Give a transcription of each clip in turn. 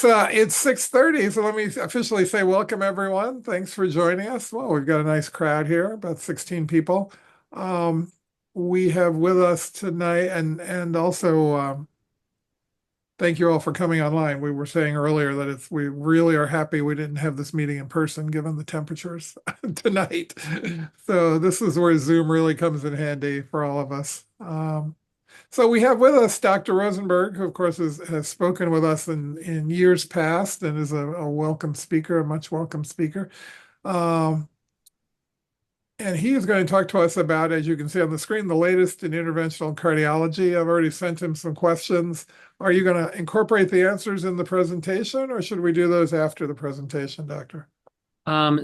It's 6:30, so let me officially say welcome everyone. Thanks for joining us. Well, we've got a nice crowd here, about 16 people. Um, we have with us tonight, and also thank you all for coming online. We were saying earlier that we really are happy we didn't have this meeting in person given the temperatures tonight. So this is where Zoom really comes in handy for all of us. So we have with us Dr. Rosenberg, who of course has spoken with us in years past and is a welcome speaker, a much welcome speaker. Um, and he is going to talk to us about, as you can see on the screen, the latest in interventional cardiology. I've already sent him some questions. Are you going to incorporate the answers in the presentation, or should we do those after the presentation, Doctor?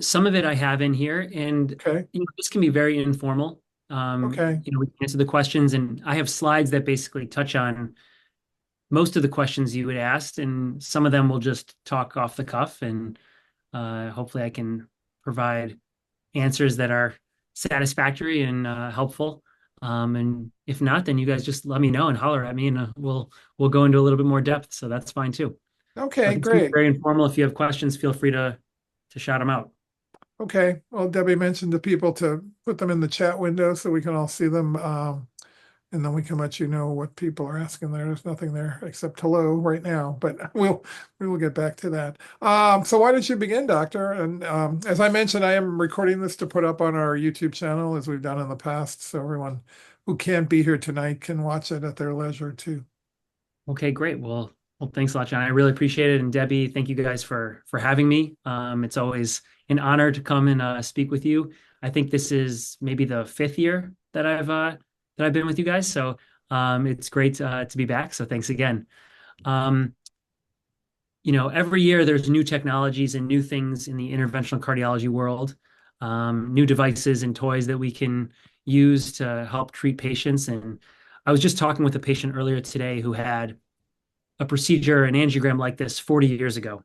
Some of it I have in here, and Okay, this can be very informal. okay, We can answer the questions, and I have slides that basically touch on most of the questions you would ask, and some of them will just talk off the cuff, and hopefully I can provide answers that are satisfactory and helpful. And if not, then you guys just let me know and holler at me, and we'll go into a little bit more depth. So that's fine too. okay, But it's gonna be great. very informal. If you have questions, feel free to shout them out. Okay, well, Debbie mentioned to people to put them in the chat window so we can all see them. And then we can let you know what people are asking there. There's nothing there except hello right now, but we will get back to that. So why don't you begin, Doctor? And as I mentioned, I am recording this to put up on our YouTube channel as we've done in the past, so everyone who can't be here tonight can watch it at their leisure too. Okay, great. Well, thanks a lot, John. I really appreciate it. And Debbie, thank you guys for having me. It's always an honor to come and speak with you. I think this is maybe the fifth year that I've been with you guys. So it's great to be back. So thanks again. Um, every year there's new technologies and new things in the interventional cardiology world, new devices and toys that we can use to help treat patients. And I was just talking with a patient earlier today who had a procedure, an angiogram like this 40 years ago.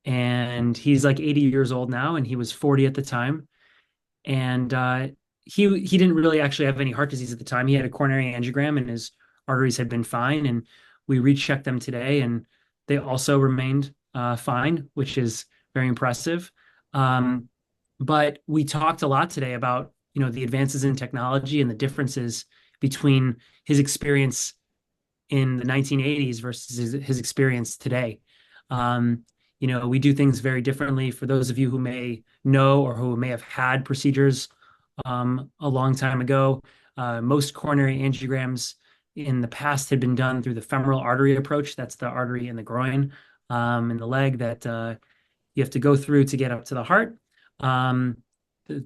And he's like 80 years old now, and he was 40 at the time. And he didn't really actually have any heart disease at the time. He had a coronary angiogram, and his arteries had been fine. And we rechecked them today, and they also remained fine, which is very impressive. Um, but we talked a lot today about the advances in technology and the differences between his experience in the 1980s versus his experience today. Um, we do things very differently. For those of you who may know or who may have had procedures a long time ago, most coronary angiograms in the past had been done through the femoral artery approach. That's the artery in the groin, in the leg that you have to go through to get up to the heart. The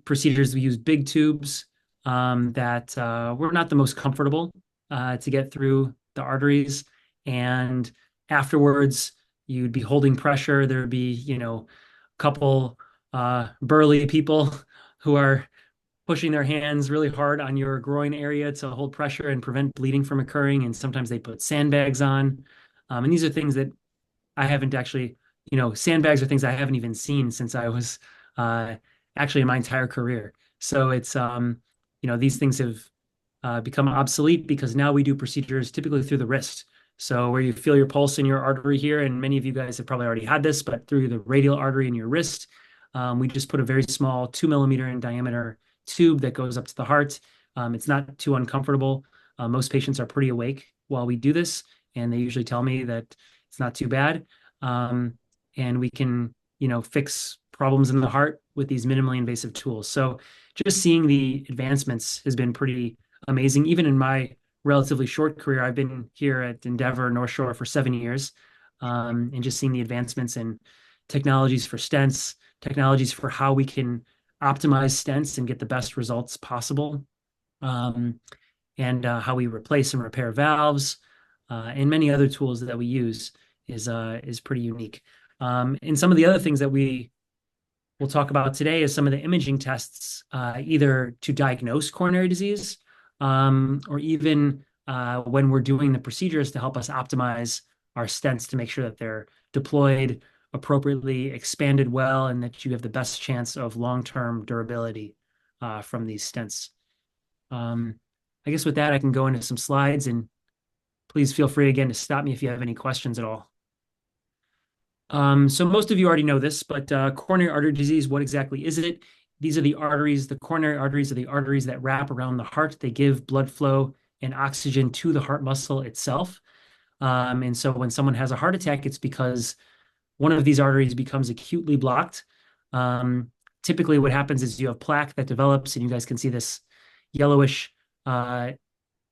procedures we use big tubes that were not the most comfortable to get through the arteries. And afterwards, you'd be holding pressure. There would be, a couple burly people who are pushing their hands really hard on your groin area to hold pressure and prevent bleeding from occurring. And sometimes they put sandbags on. And these are things that I haven't actually, sandbags are things I haven't even seen since I was uh, actually in my entire career. So these things have become obsolete because now we do procedures typically through the wrist. So where you feel your pulse in your artery here, and many of you guys have probably already had this, but through the radial artery in your wrist, we just put a very small 2 millimeter in diameter tube that goes up to the heart. It's not too uncomfortable. Most patients are pretty awake while we do this, and they usually tell me that it's not too bad. Um, and we can, fix problems in the heart with these minimally invasive tools. So just seeing the advancements has been pretty amazing. Even in my relatively short career, I've been here at Endeavor North Shore for 7 years, and just seeing the advancements in technologies for stents, technologies for how we can optimize stents and get the best results possible, um, and how we replace and repair valves, and many other tools that we use is pretty unique. And some of the other things that we'll talk about today is some of the imaging tests, either to diagnose coronary disease, or even when we're doing the procedures to help us optimize our stents to make sure that they're deployed appropriately, expanded well, and that you have the best chance of long-term durability from these stents. Um, I guess with that, I can go into some slides, and please feel free again to stop me if you have any questions at all. So most of you already know this, but coronary artery disease, what exactly is it? These are the arteries, the coronary arteries are the arteries that wrap around the heart. They give blood flow and oxygen to the heart muscle itself. And so when someone has a heart attack, it's because one of these arteries becomes acutely blocked. Um, Typically, what happens is you have plaque that develops, and you guys can see this yellowish uh,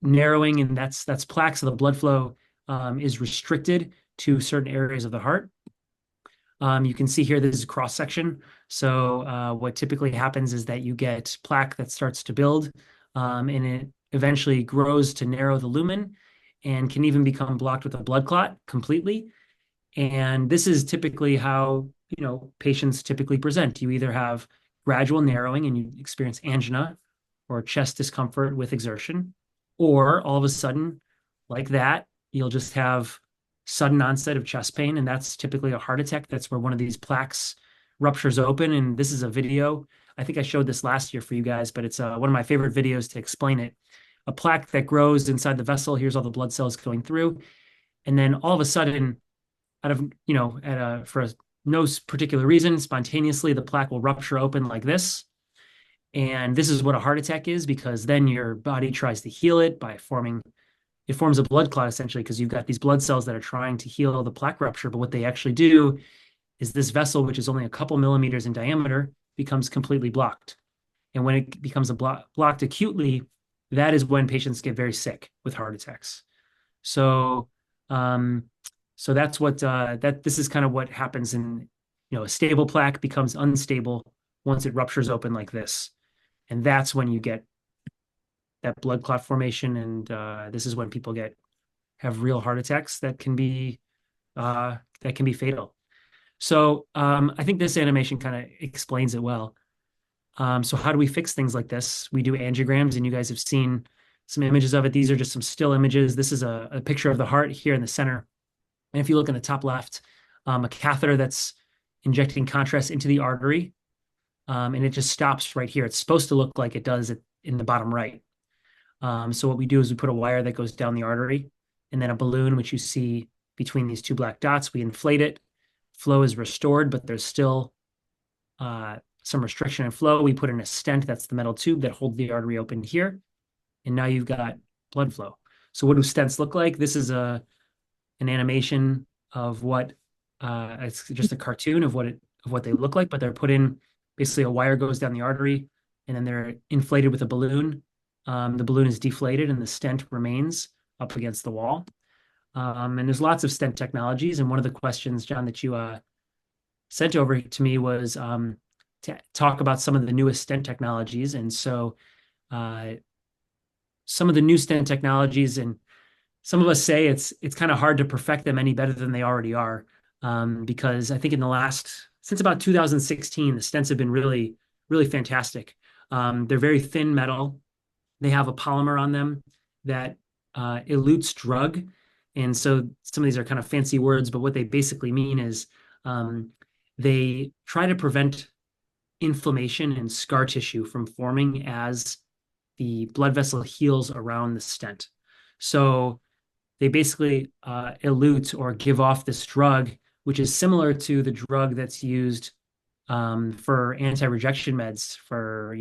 narrowing, and that's plaque. So the blood flow is restricted to certain areas of the heart. You can see here, this is a cross section. So what typically happens is that you get plaque that starts to build, and it eventually grows to narrow the lumen and can even become blocked with a blood clot completely. And this is typically how, patients typically present. You either have gradual narrowing and you experience angina or chest discomfort with exertion, or all of a sudden, like that, you'll just have sudden onset of chest pain, and that's typically a heart attack. That's where one of these plaques ruptures open. And this is a video. I think I showed this last year for you guys, but it's one of my favorite videos to explain it. A plaque that grows inside the vessel. Here's all the blood cells going through. And then all of a sudden, out of, for no particular reason, spontaneously, the plaque will rupture open like this. And this is what a heart attack is, because then your body tries to heal it by it forms a blood clot essentially, because you've got these blood cells that are trying to heal the plaque rupture. But what they actually do is this vessel, which is only a couple millimeters in diameter, becomes completely blocked. And when it becomes blocked acutely, that is when patients get very sick with heart attacks. So, um, so that's what this is kind of what happens in, a stable plaque becomes unstable once it ruptures open like this, and that's when you get that blood clot formation, and this is when people have real heart attacks that can be fatal. So I think this animation kind of explains it well. So how do we fix things like this? We do angiograms, and you guys have seen some images of it. These are just some still images. This is a picture of the heart here in the center. And if you look in the top left, a catheter that's injecting contrast into the artery, and it just stops right here. It's supposed to look like it does in the bottom right. So what we do is we put a wire that goes down the artery, and then a balloon, which you see between these two black dots. We inflate it. Flow is restored, but there's still some restriction in flow. We put in a stent, that's the metal tube that holds the artery open here. And now you've got blood flow. So what do stents look like? This is an animation of what it's just a cartoon of what they look like, but they're put in, basically a wire goes down the artery, and then they're inflated with a balloon. The balloon is deflated and the stent remains up against the wall. And there's lots of stent technologies. And one of the questions, John, that you sent over to me was to talk about some of the newest stent technologies. And so some of the new stent technologies, and some of us say it's kind of hard to perfect them any better than they already are, because I think since about 2016, the stents have been really, really fantastic. They're very thin metal. They have a polymer on them that elutes drug. And so some of these are kind of fancy words, but what they basically mean is they try to prevent inflammation and scar tissue from forming as the blood vessel heals around the stent. So they basically elute or give off this drug, which is similar to the drug that's used for anti-rejection meds for,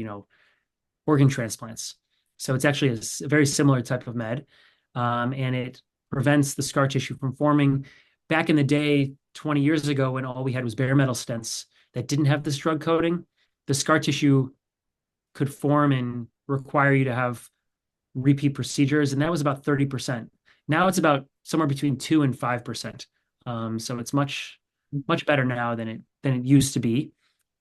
organ transplants. So it's actually a very similar type of med, and it prevents the scar tissue from forming. Back in the day, 20 years ago, when all we had was bare metal stents that didn't have this drug coating, the scar tissue could form and require you to have repeat procedures, and that was about 30%. Now it's about somewhere between 2 and 5%. So it's much, much better now than it used to be.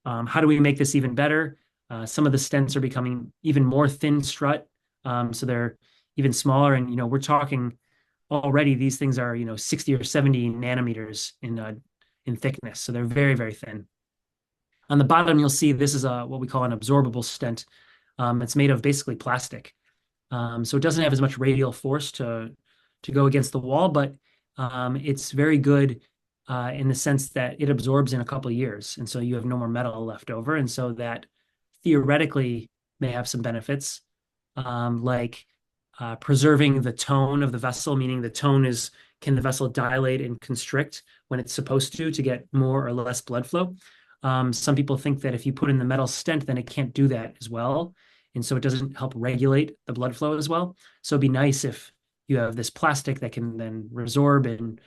How do we make this even better? Some of the stents are becoming even more thin strut, so they're even smaller. And we're talking already, these things are 60 or 70 nanometers in thickness, so they're very, very thin. On the bottom, you'll see this is what we call an absorbable stent. It's made of basically plastic, so it doesn't have as much radial force to go against the wall, but it's very good in the sense that it absorbs in a couple of years, and so you have no more metal left over, and so that theoretically may have some benefits, like preserving the tone of the vessel, meaning the tone is, can the vessel dilate and constrict when it's supposed to get more or less blood flow? Some people think that if you put in the metal stent, then it can't do that as well. And so it doesn't help regulate the blood flow as well. So it'd be nice if you have this plastic that can then resorb and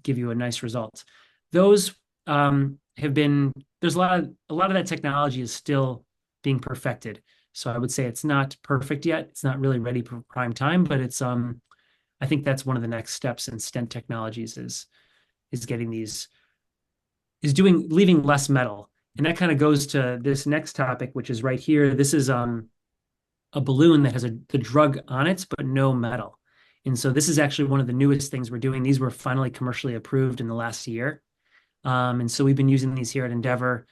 give you a nice result. Those have been, there's a lot of that technology is still being perfected. So I would say it's not perfect yet. It's not really ready for prime time, but it's I think that's one of the next steps in stent technologies is getting these leaving less metal. And that kind of goes to this next topic, which is right here. This is a balloon that has the drug on it, but no metal. And so this is actually one of the newest things we're doing. These were finally commercially approved in the last year. And so we've been using these here at Endeavor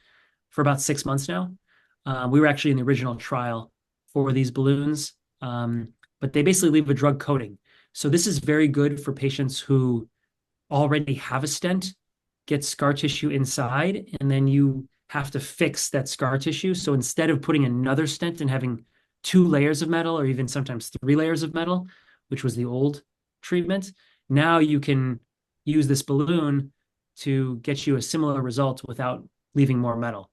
for about 6 months now. We were actually in the original trial for these balloons, but they basically leave a drug coating. So this is very good for patients who already have a stent, get scar tissue inside, and then you have to fix that scar tissue. So instead of putting another stent and having 2 layers of metal, or even sometimes 3 layers of metal, which was the old treatment, now you can use this balloon to get you a similar result without leaving more metal.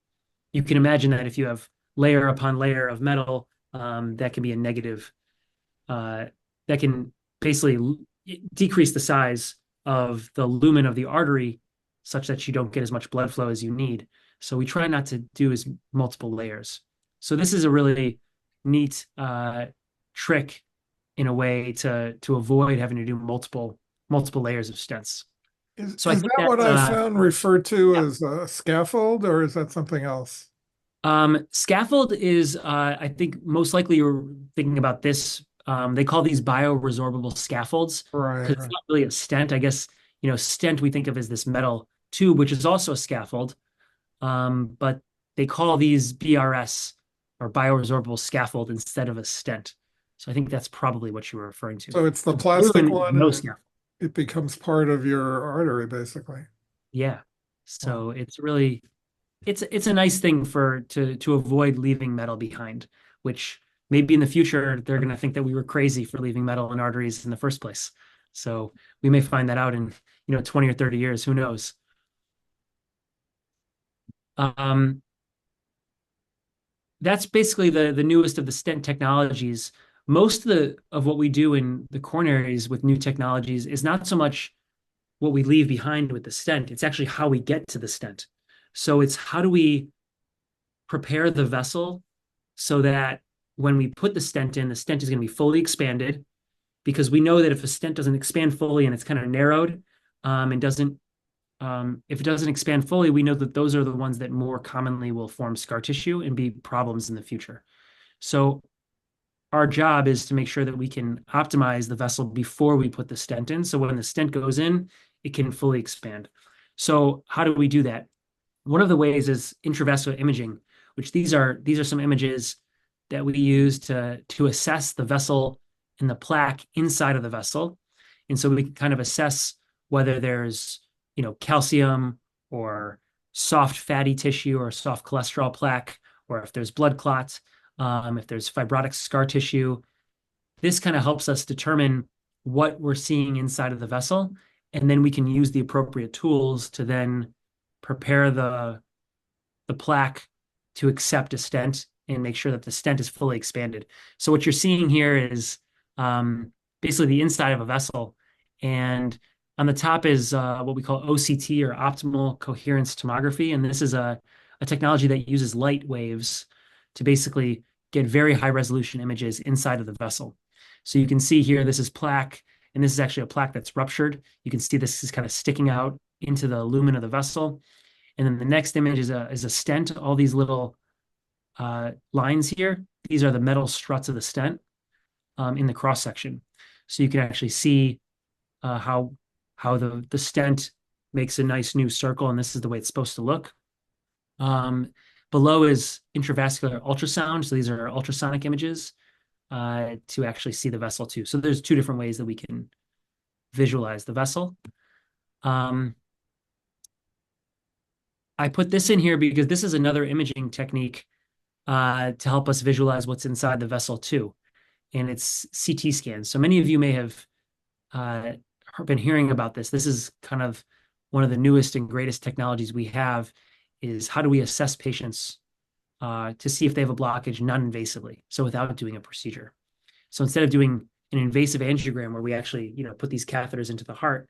You can imagine that if you have layer upon layer of metal, that can be a negative, that can basically decrease the size of the lumen of the artery such that you don't get as much blood flow as you need. So we try not to do as multiple layers. So this is a really neat trick in a way to avoid having to do multiple layers of stents. So I Is think that what I that found referred to yeah. as a scaffold, or is that something else? Scaffold is, I think most likely you're thinking about this. They call these bioresorbable scaffolds Right, because it's right. not really a stent. I guess, stent we think of as this metal tube, which is also a scaffold. But they call these BRS or bioresorbable scaffold instead of a stent. So I think that's probably what you were referring to. So it's the The plastic balloon, one, no and scaffold. it becomes part of your artery, basically. Yeah. Wow. So it's really it's a nice thing to avoid leaving metal behind, which maybe in the future they're going to think that we were crazy for leaving metal in arteries in the first place. So we may find that out in 20 or 30 years, who knows. Um, that's basically the newest of the stent technologies. Most of what we do in the coronaries with new technologies is not so much what we leave behind with the stent, it's actually how we get to the stent. So it's how do we prepare the vessel so that when we put the stent in, the stent is going to be fully expanded, because we know that if a stent doesn't expand fully and it's kind of narrowed, and doesn't if it doesn't expand fully, we know that those are the ones that more commonly will form scar tissue and be problems in the future. So our job is to make sure that we can optimize the vessel before we put the stent in. So when the stent goes in, it can fully expand. So how do we do that? One of the ways is intravascular imaging, which these are some images that we use to assess the vessel and the plaque inside of the vessel. And so we can kind of assess whether there's, calcium or soft fatty tissue or soft cholesterol plaque, or if there's blood clots, if there's fibrotic scar tissue. This kind of helps us determine what we're seeing inside of the vessel, and then we can use the appropriate tools to then prepare the plaque to accept a stent and make sure that the stent is fully expanded. So what you're seeing here is basically the inside of a vessel, and on the top is what we call OCT, or optimal coherence tomography, and this is a technology that uses light waves to basically get very high resolution images inside of the vessel. So you can see here, this is plaque, and this is actually a plaque that's ruptured. You can see this is kind of sticking out into the lumen of the vessel. And then the next image is a stent. All these little lines here, these are the metal struts of the stent in the cross section. So you can actually see how the stent makes a nice new circle, and this is the way it's supposed to look. Below is intravascular ultrasound. So these are ultrasonic images to actually see the vessel too. So there's 2 different ways that we can visualize the vessel. I put this in here because this is another imaging technique to help us visualize what's inside the vessel too. and it's CT scans. So many of you may have uh, been hearing about this. This is kind of one of the newest and greatest technologies we have is how do we assess patients to see if they have a blockage non-invasively, so without doing a procedure. So instead of doing an invasive angiogram where we actually, put these catheters into the heart,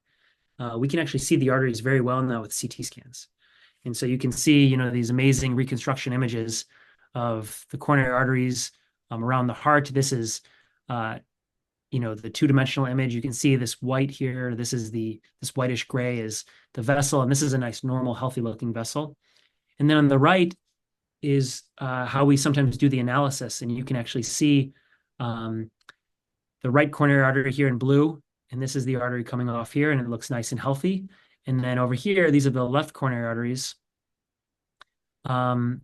we can actually see the arteries very well now with CT scans. And so you can see, these amazing reconstruction images of the coronary arteries around the heart. This is, the two-dimensional image. You can see this white here. This whitish gray is the vessel, and this is a nice, normal, healthy-looking vessel. And then on the right is how we sometimes do the analysis, and you can actually see the right coronary artery here in blue, and this is the artery coming off here, and it looks nice and healthy. And then over here, these are the left coronary arteries. And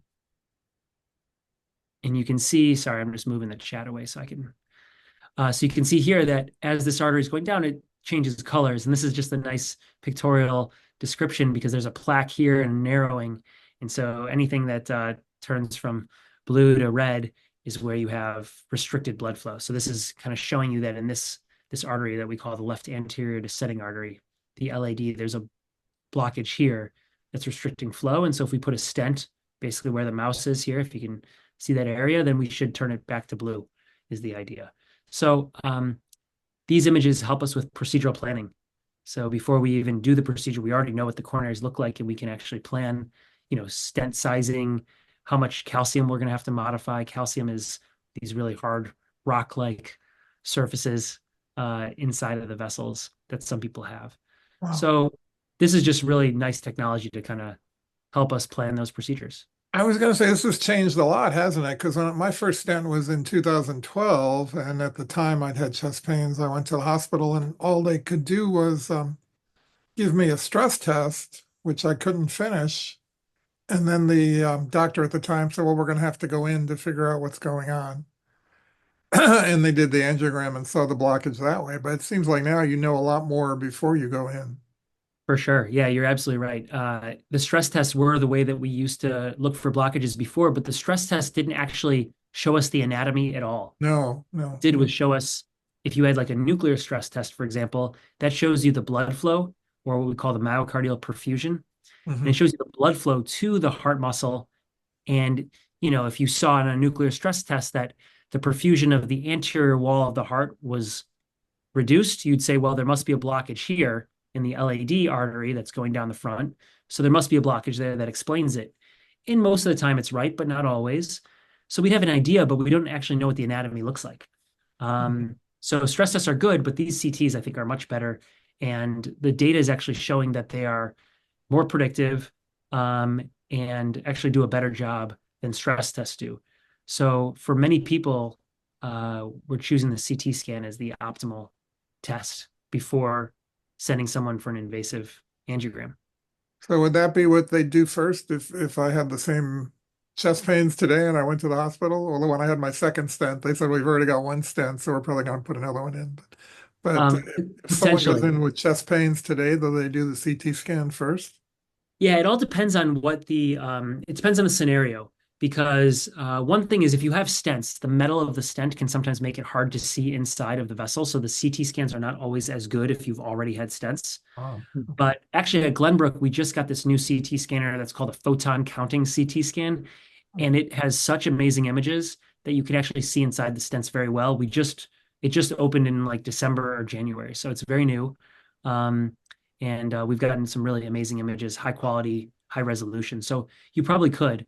you can see, sorry, I'm just moving the chat away so I can. So you can see here that as this artery is going down, it changes colors. And this is just a nice pictorial description because there's a plaque here and narrowing. And so anything that turns from blue to red is where you have restricted blood flow. So this is kind of showing you that in this artery that we call the left anterior descending artery, the LAD, there's a blockage here that's restricting flow. And so if we put a stent basically where the mouse is here, if you can see that area, then we should turn it back to blue is the idea. So these images help us with procedural planning. So before we even do the procedure, we already know what the coronaries look like, and we can actually plan, stent sizing, how much calcium we're going to have to modify. Calcium is these really hard rock-like surfaces inside of the vessels that some people have. Wow. So this is just really nice technology to kind of help us plan those procedures. I was going to say this has changed a lot, hasn't it? Because my first stent was in 2012, and at the time I'd had chest pains. I went to the hospital, and all they could do was give me a stress test, which I couldn't finish. And then the doctor at the time said, well, we're going to have to go in to figure out what's going on. And they did the angiogram and saw the blockage that way. But it seems like now you know a lot more before you go in. For sure. Yeah, you're absolutely right. The stress tests were the way that we used to look for blockages before, but the stress test didn't actually show us the anatomy at all. No. It did was show us if you had like a nuclear stress test, for example, that shows you the blood flow or what we call the myocardial perfusion. And it shows you the blood flow to the heart muscle. And, if you saw in a nuclear stress test that the perfusion of the anterior wall of the heart was reduced, you'd say, well, there must be a blockage here in the LAD artery that's going down the front. So there must be a blockage there that explains it. And most of the time it's right, but not always. So we have an idea, but we don't actually know what the anatomy looks like. So stress tests are good, but these CTs I think are much better. And the data is actually showing that they are more predictive and actually do a better job than stress tests do. So for many people, we're choosing the CT scan as the optimal test before sending someone for an invasive angiogram. So would that be what they do first if I had the same chest pains today and I went to the hospital? Although when I had my second stent, they said we've already got one stent, so we're probably going to put another one in. But if someone goes in with chest pains today, do they do the CT scan first? Yeah, it all depends on it depends on the scenario. Because one thing is if you have stents, the metal of the stent can sometimes make it hard to see inside of the vessel. So the CT scans are not always as good if you've already had stents. Oh. But actually at Glenbrook, we just got this new CT scanner that's called a photon counting CT scan. And it has such amazing images that you can actually see inside the stents very well. It just opened in like December or January. So it's very new. And we've gotten some really amazing images, high quality, high resolution. So you probably could.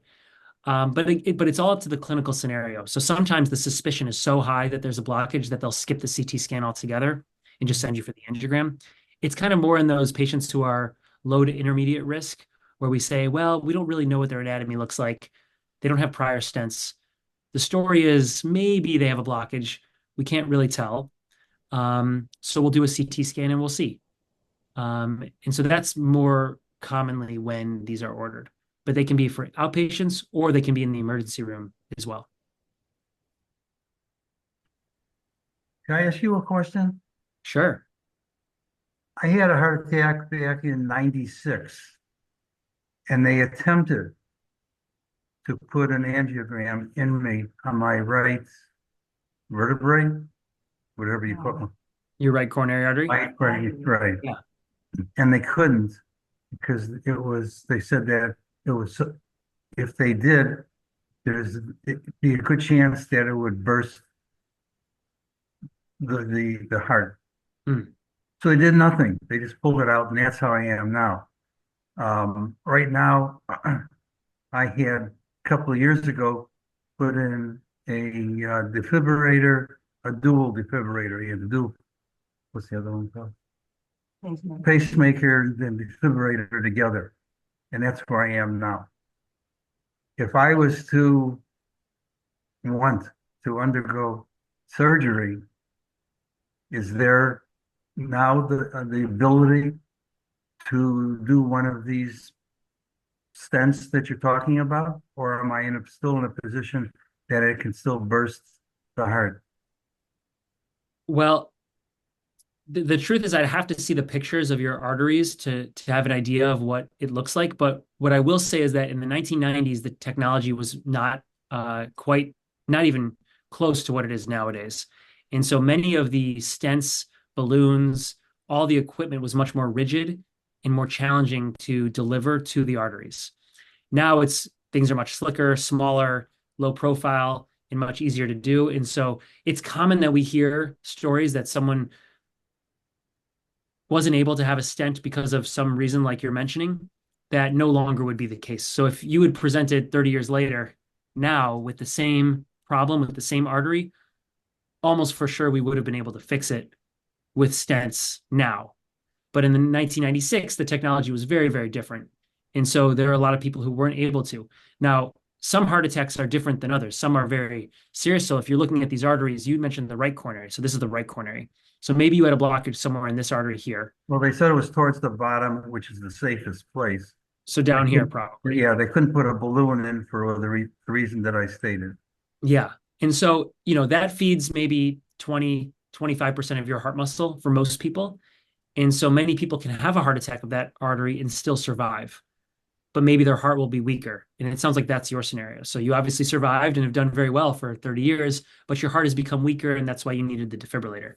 But it's all up to the clinical scenario. So sometimes the suspicion is so high that there's a blockage that they'll skip the CT scan altogether and just send you for the angiogram. It's kind of more in those patients who are low to intermediate risk, where we say, well, we don't really know what their anatomy looks like. They don't have prior stents. The story is maybe they have a blockage. We can't really tell. So we'll do a CT scan and we'll see. And so that's more commonly when these are ordered. But they can be for outpatients or they can be in the emergency room as well. Can I ask you a question? Sure. I had a heart attack back in 96, and they attempted to put an angiogram in me on my right vertebrae, whatever you call them. Your right coronary artery? Right. Yeah. And they couldn't because they said that it was, if they did, it'd be a good chance that it would burst the heart. Hmm. So they did nothing. They just pulled it out, and that's how I am now. Right now, I had a couple of years ago put in a defibrillator, a dual defibrillator. You have to do, what's the other one called? Pacemaker and defibrillator together. And that's where I am now. If I was to want to undergo surgery, is there now the ability to do one of these stents that you're talking about, or am I still in a position that it can still burst the heart? Well, the truth is I'd have to see the pictures of your arteries to have an idea of what it looks like. But what I will say is that in the 1990s, the technology was not quite, not even close to what it is nowadays. And so many of the stents, balloons, all the equipment was much more rigid and more challenging to deliver to the arteries. Now things are much slicker, smaller, low profile, and much easier to do. And so it's common that we hear stories that someone wasn't able to have a stent because of some reason like you're mentioning, that no longer would be the case. So if you had presented 30 years later now with the same problem, with the same artery, almost for sure we would have been able to fix it with stents now. But in the 1996, the technology was very, very different. And so there are a lot of people who weren't able to. Now, some heart attacks are different than others. Some are very serious. So if you're looking at these arteries, you mentioned the right coronary. So this is the right coronary. So maybe you had a blockage somewhere in this artery here. Well, they said it was towards the bottom, which is the safest place. So down here, probably. Yeah, they couldn't put a balloon in for the reason that I stated. Yeah. And so, that feeds maybe 20, 25% of your heart muscle for most people. And so many people can have a heart attack of that artery and still survive, but maybe their heart will be weaker. And it sounds like that's your scenario. So you obviously survived and have done very well for 30 years, but your heart has become weaker and that's why you needed the defibrillator.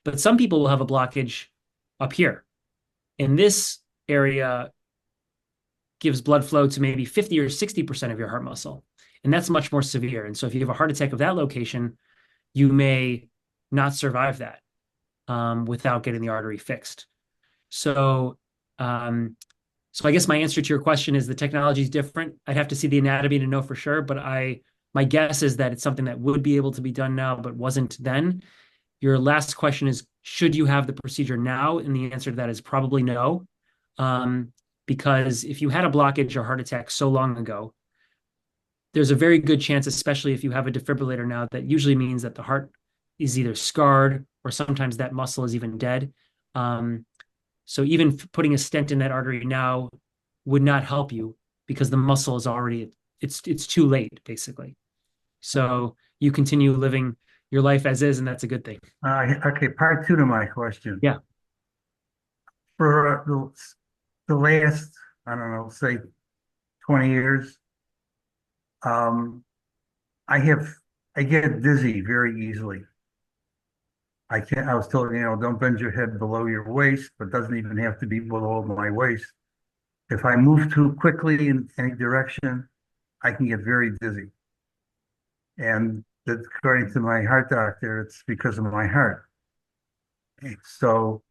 But some people will have a blockage up here. And this area gives blood flow to maybe 50 or 60% of your heart muscle. And that's much more severe. And so if you have a heart attack of that location, you may not survive that without getting the artery fixed. So I guess my answer to your question is the technology is different. I'd have to see the anatomy to know for sure, but my guess is that it's something that would be able to be done now, but wasn't then. Your last question is, should you have the procedure now? And the answer to that is probably no. Because if you had a blockage or heart attack so long ago, there's a very good chance, especially if you have a defibrillator now, that usually means that the heart is either scarred or sometimes that muscle is even dead. So even putting a stent in that artery now would not help you because the muscle is already, it's too late, basically. So you continue living your life as is, and that's a good thing. Okay, part two to my question. Yeah. For the last, I don't know, say 20 years, I get dizzy very easily. I was told, don't bend your head below your waist, but it doesn't even have to be below my waist. If I move too quickly in any direction, I can get very dizzy. And according to my heart doctor, it's because of my heart. So,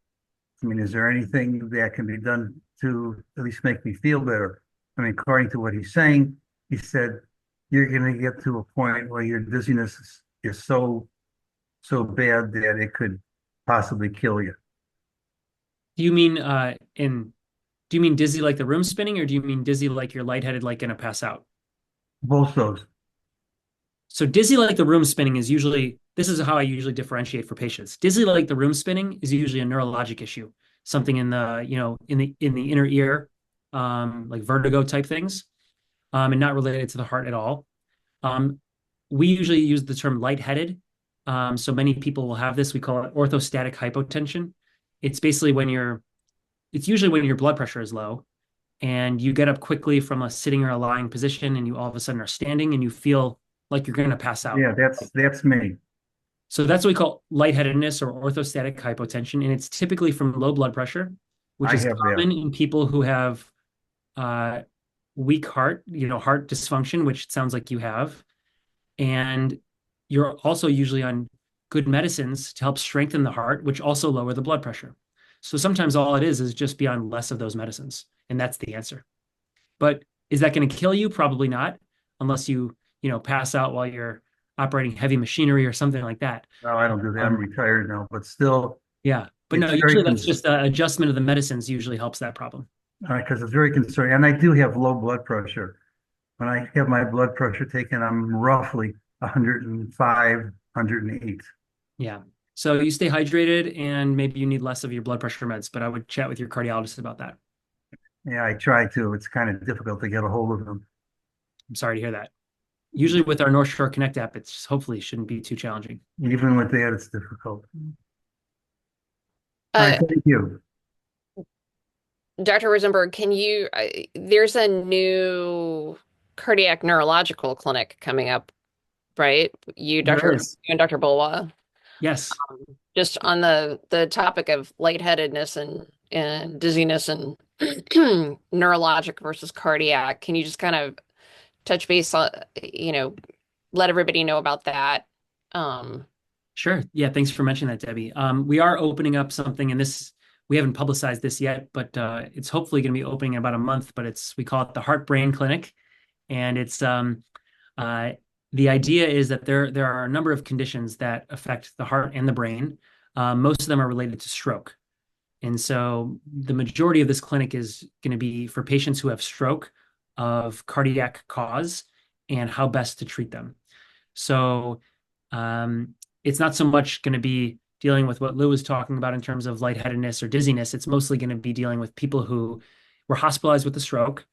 I mean, is there anything that can be done to at least make me feel better? I mean, according to what he's saying, he said, you're going to get to a point where your dizziness is so bad that it could possibly kill you. Do you mean do you mean dizzy like the room spinning, or do you mean dizzy like you're lightheaded, like gonna pass out? Both those. So dizzy like the room spinning is usually, this is how I usually differentiate for patients. Dizzy like the room spinning is usually a neurologic issue, something in the, in the inner ear, like vertigo type things, and not related to the heart at all. We usually use the term lightheaded. So many people will have this. We call it orthostatic hypotension. It's basically it's usually when your blood pressure is low and you get up quickly from a sitting or a lying position and you all of a sudden are standing and you feel like you're going to pass out. Yeah, that's me. So that's what we call lightheadedness or orthostatic hypotension, and it's typically from low blood pressure, which I is have that. common in people who have weak heart, heart dysfunction, which it sounds like you have. And you're also usually on good medicines to help strengthen the heart, which also lower the blood pressure. So sometimes all it is just be on less of those medicines, and that's the answer. But is that going to kill you? Probably not, unless you pass out while you're operating heavy machinery or something like that. No, I don't do that. I'm retired now, but still, Yeah. But no, it's very usually that's just an adjustment of the medicines usually helps that problem. because it's very concerning. And I do have low blood pressure. When I have my blood pressure taken, I'm roughly 105, 108. Yeah. So you stay hydrated and maybe you need less of your blood pressure meds, but I would chat with your cardiologist about that. Yeah, I try to. It's kind of difficult to get a hold of them. I'm sorry to hear that. Usually with our North Shore Connect app, it's hopefully shouldn't be too challenging. Even with that, it's difficult. All Uh, right, thank you. Dr. Rosenberg, there's a new cardiac neurological clinic coming up, right? There is. You and Dr. Bulwa, Yes. just on the topic of lightheadedness and dizziness and neurologic versus cardiac. Can you just kind of touch base on, let everybody know about that? Sure. Yeah. Thanks for mentioning that, Debbie. We are opening up something, and we haven't publicized this yet, but it's hopefully going to be opening in about a month. But we call it the Heart Brain Clinic, and it's the idea is that there are a number of conditions that affect the heart and the brain. Most of them are related to stroke, and so the majority of this clinic is going to be for patients who have stroke of cardiac cause and how best to treat them. So it's not so much going to be dealing with what Lou was talking about in terms of lightheadedness or dizziness. It's mostly going to be dealing with people who were hospitalized with a stroke,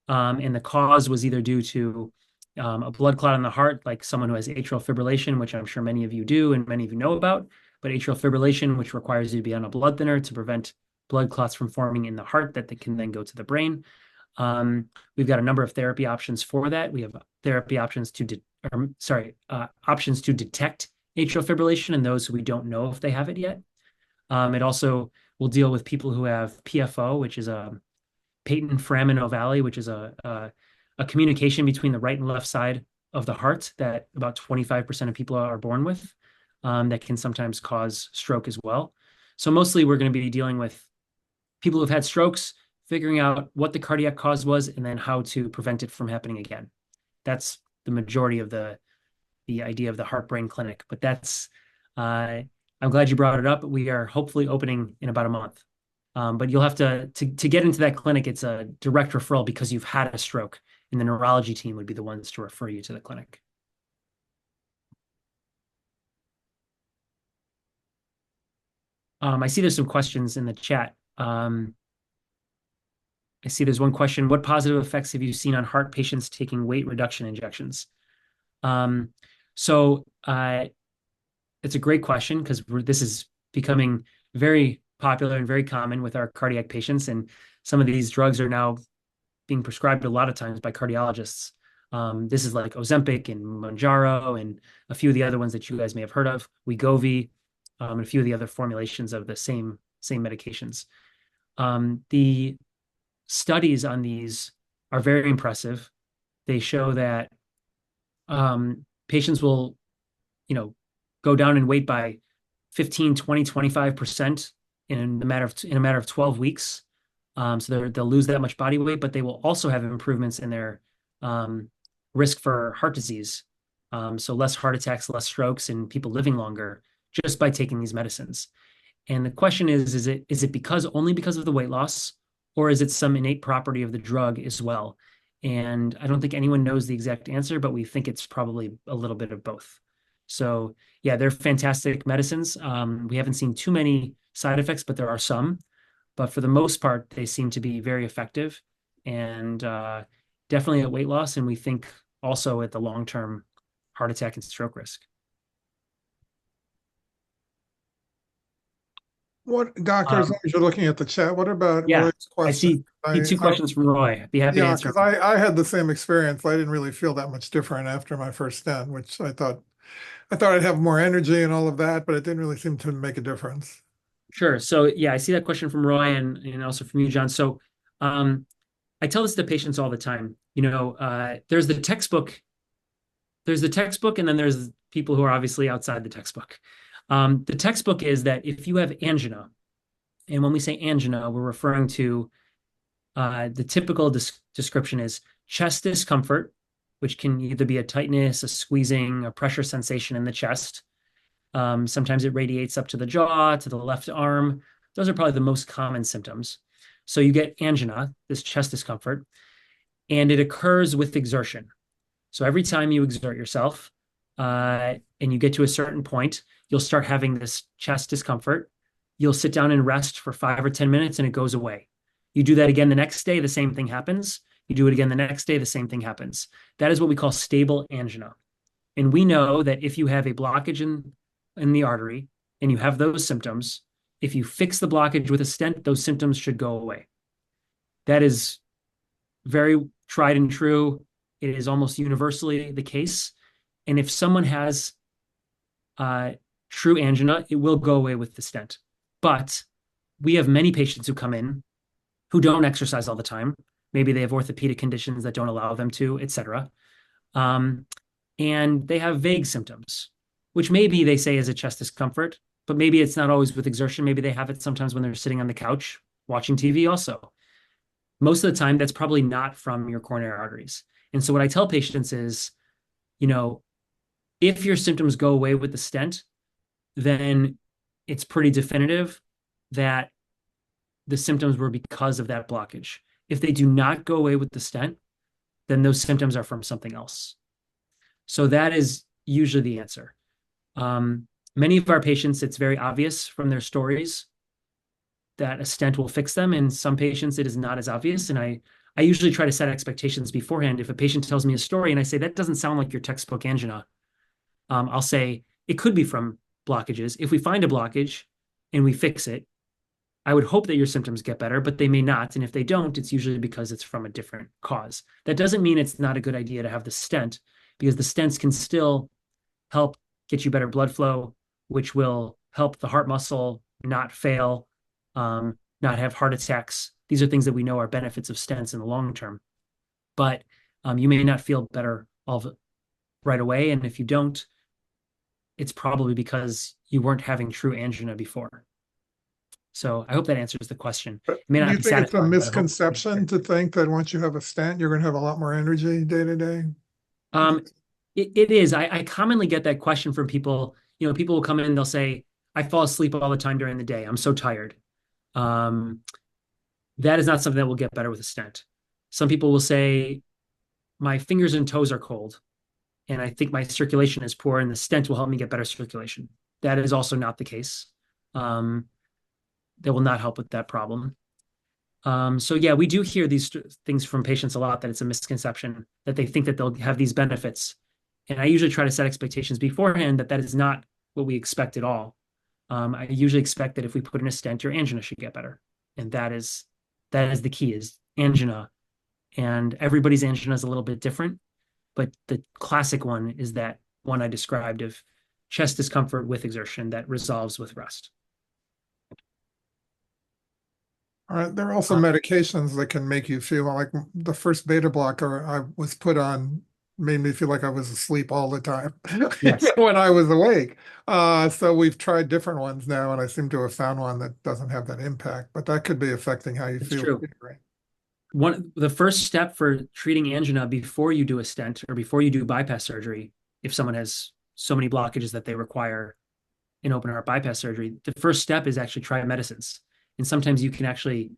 and the cause was either due to a blood clot in the heart, like someone who has atrial fibrillation, which I'm sure many of you do and many of you know about, but atrial fibrillation, which requires you to be on a blood thinner to prevent blood clots from forming in the heart that they can then go to the brain. We've got a number of therapy options for that. We have therapy options options to detect atrial fibrillation in those who we don't know if they have it yet. It also will deal with people who have PFO, which is a patent foramen ovale, which is a communication between the right and left side of the heart that about 25% of people are born with, that can sometimes cause stroke as well. So mostly we're going to be dealing with people who've had strokes, figuring out what the cardiac cause was, and then how to prevent it from happening again. That's the majority of the idea of the Heart Brain Clinic. But I'm glad you brought it up. We are hopefully opening in about a month. But you'll have to get into that clinic. It's a direct referral because you've had a stroke, and the neurology team would be the ones to refer you to the clinic. I see there's some questions in the chat. I see there's one question. What positive effects have you seen on heart patients taking weight reduction injections? So it's a great question because this is becoming very popular and very common with our cardiac patients. And some of these drugs are now being prescribed a lot of times by cardiologists. This is like Ozempic and Mounjaro and a few of the other ones that you guys may have heard of, Wegovy, and a few of the other formulations of the same medications. The studies on these are very impressive. They show that patients will, go down in weight by 15, 20, 25% in a matter of 12 weeks. So they'll lose that much body weight, but they will also have improvements in their risk for heart disease. So less heart attacks, less strokes, and people living longer just by taking these medicines. And the question is it only because of the weight loss, or is it some innate property of the drug as well? And I don't think anyone knows the exact answer, but we think it's probably a little bit of both. So yeah, they're fantastic medicines. We haven't seen too many side effects, but there are some. But for the most part, they seem to be very effective and definitely at weight loss. And we think also at the long-term heart attack and stroke risk. What, Doctor, as long as you're looking at the chat, what about Yeah, Roy's question? I see two questions from Roy. I'd be happy to Yeah, answer. because I had the same experience. I didn't really feel that much different after my first stent, which I thought I thought I'd have more energy and all of that, but it didn't really seem to make a difference. Sure. So yeah, I see that question from Roy and also from you, John. So I tell this to patients all the time. There's the textbook, and then there's people who are obviously outside the textbook. The textbook is that if you have angina, and when we say angina, we're referring to the typical description is chest discomfort, which can either be a tightness, a squeezing, a pressure sensation in the chest. Sometimes it radiates up to the jaw, to the left arm. Those are probably the most common symptoms. So you get angina, this chest discomfort, and it occurs with exertion. So every time you exert yourself and you get to a certain point, you'll start having this chest discomfort. You'll sit down and rest for 5 or 10 minutes and it goes away. You do that again the next day, the same thing happens. You do it again the next day, the same thing happens. That is what we call stable angina. And we know that if you have a blockage in the artery and you have those symptoms, if you fix the blockage with a stent, those symptoms should go away. That is very tried and true. It is almost universally the case. And if someone has true angina, it will go away with the stent. But we have many patients who come in who don't exercise all the time. Maybe they have orthopedic conditions that don't allow them to, et cetera. And they have vague symptoms, which maybe they say is a chest discomfort, but maybe it's not always with exertion. Maybe they have it sometimes when they're sitting on the couch watching TV also. Most of the time, that's probably not from your coronary arteries. And so what I tell patients is, if your symptoms go away with the stent, then it's pretty definitive that the symptoms were because of that blockage. If they do not go away with the stent, then those symptoms are from something else. So that is usually the answer. Many of our patients, it's very obvious from their stories that a stent will fix them. In some patients, it is not as obvious. And I usually try to set expectations beforehand. If a patient tells me a story and I say, that doesn't sound like your textbook angina, I'll say, it could be from blockages. If we find a blockage and we fix it, I would hope that your symptoms get better, but they may not. And if they don't, it's usually because it's from a different cause. That doesn't mean it's not a good idea to have the stent, because the stents can still help get you better blood flow, which will help the heart muscle not fail, not have heart attacks. These are things that we know are benefits of stents in the long term. But you may not feel better right away. And if you don't, it's probably because you weren't having true angina before. So I hope that answers the question. But It may do not you be think it's a satisfying, but I hope- misconception to think that once you have a stent, you're going to have a lot more energy day to day? It is. I commonly get that question from people. People will come in and they'll say, I fall asleep all the time during the day. I'm so tired. That is not something that will get better with a stent. Some people will say, my fingers and toes are cold, and I think my circulation is poor, and the stent will help me get better circulation. That is also not the case. That will not help with that problem. So yeah, we do hear these things from patients a lot, that it's a misconception that they think that they'll have these benefits. And I usually try to set expectations beforehand that is not what we expect at all. I usually expect that if we put in a stent, your angina should get better. And that is the key, is angina. And everybody's angina is a little bit different, but the classic one is that one I described of chest discomfort with exertion that resolves with rest. All right. There are also medications that can make you feel like the first beta blocker I was put on made me feel like I was asleep all the time, Yes. even when I was awake. So we've tried different ones now, and I seem to have found one that doesn't have that impact, but that could be affecting how you It's feel. true. The first step for treating angina before you do a stent or before you do bypass surgery, if someone has so many blockages that they require an open heart bypass surgery, the first step is actually try medicines. And sometimes you can actually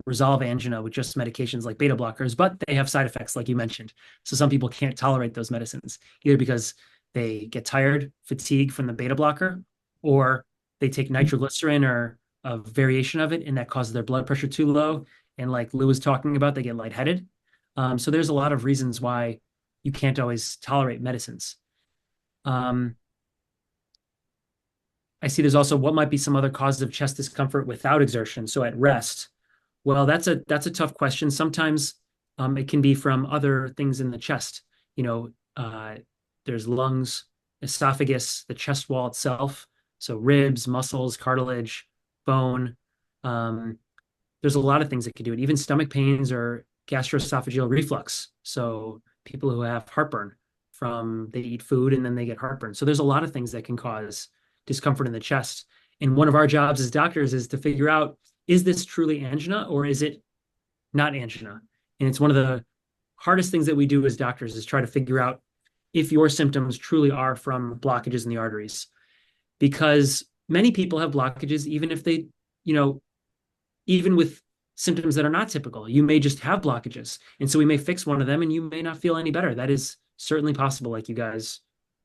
resolve angina with just medications like beta blockers, but they have side effects, like you mentioned. So some people can't tolerate those medicines, either because they get tired, fatigue from the beta blocker, or they take nitroglycerin or a variation of it, and that causes their blood pressure too low. And like Lou was talking about, they get lightheaded. So there's a lot of reasons why you can't always tolerate medicines. I see there's also what might be some other causes of chest discomfort without exertion, so at rest. Well, that's a tough question. Sometimes it can be from other things in the chest. There's lungs esophagus, the chest wall itself, so ribs, muscles, cartilage, bone. Um, there's a lot of things that can do it, even stomach pains or gastroesophageal reflux. So people who have heartburn from they eat food and then they get heartburn. So there's a lot of things that can cause discomfort in the chest. And one of our jobs as doctors is to figure out, is this truly angina or is it not angina? And it's one of the hardest things that we do as doctors is try to figure out if your symptoms truly are from blockages in the arteries. Because many people have blockages, even if they, you know, even with symptoms that are not typical. You may just have blockages. And so we may fix one of them and you may not feel any better. That is certainly possible, like you guys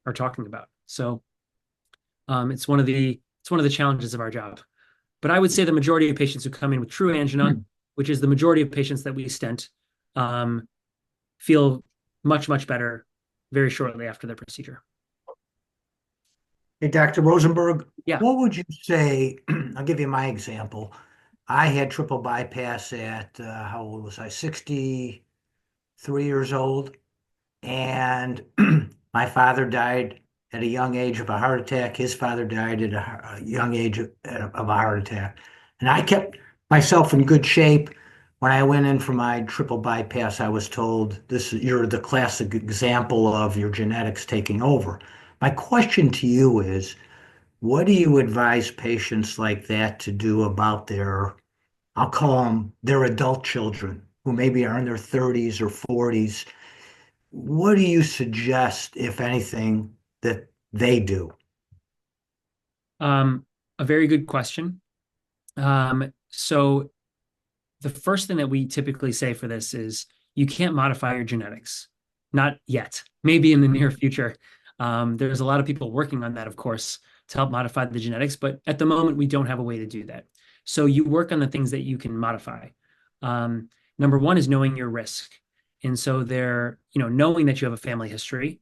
are talking about. So it's one of the challenges of our job. But I would say the majority of patients who come in with true angina, which is the majority of patients that we stent, feel much, much better very shortly after their procedure. Hey, Dr. Rosenberg, Yeah. what would you say? I'll give you my example. I had triple bypass at, how old was I? 63 years old. And my father died at a young age of a heart attack. His father died at a young age of a heart attack. And I kept myself in good shape. When I went in for my triple bypass, I was told, you're the classic example of your genetics taking over. My question to you is, what do you advise patients like that to do about their, I'll call them their adult children who maybe are in their 30s or 40s? What do you suggest, if anything, that they do? A very good question. So the first thing that we typically say for this is you can't modify your genetics. Not yet. Maybe in the near future. There's a lot of people working on that, of course, to help modify the genetics, but at the moment, we don't have a way to do that. So you work on the things that you can modify. Number one is knowing your risk. And so knowing that you have a family history,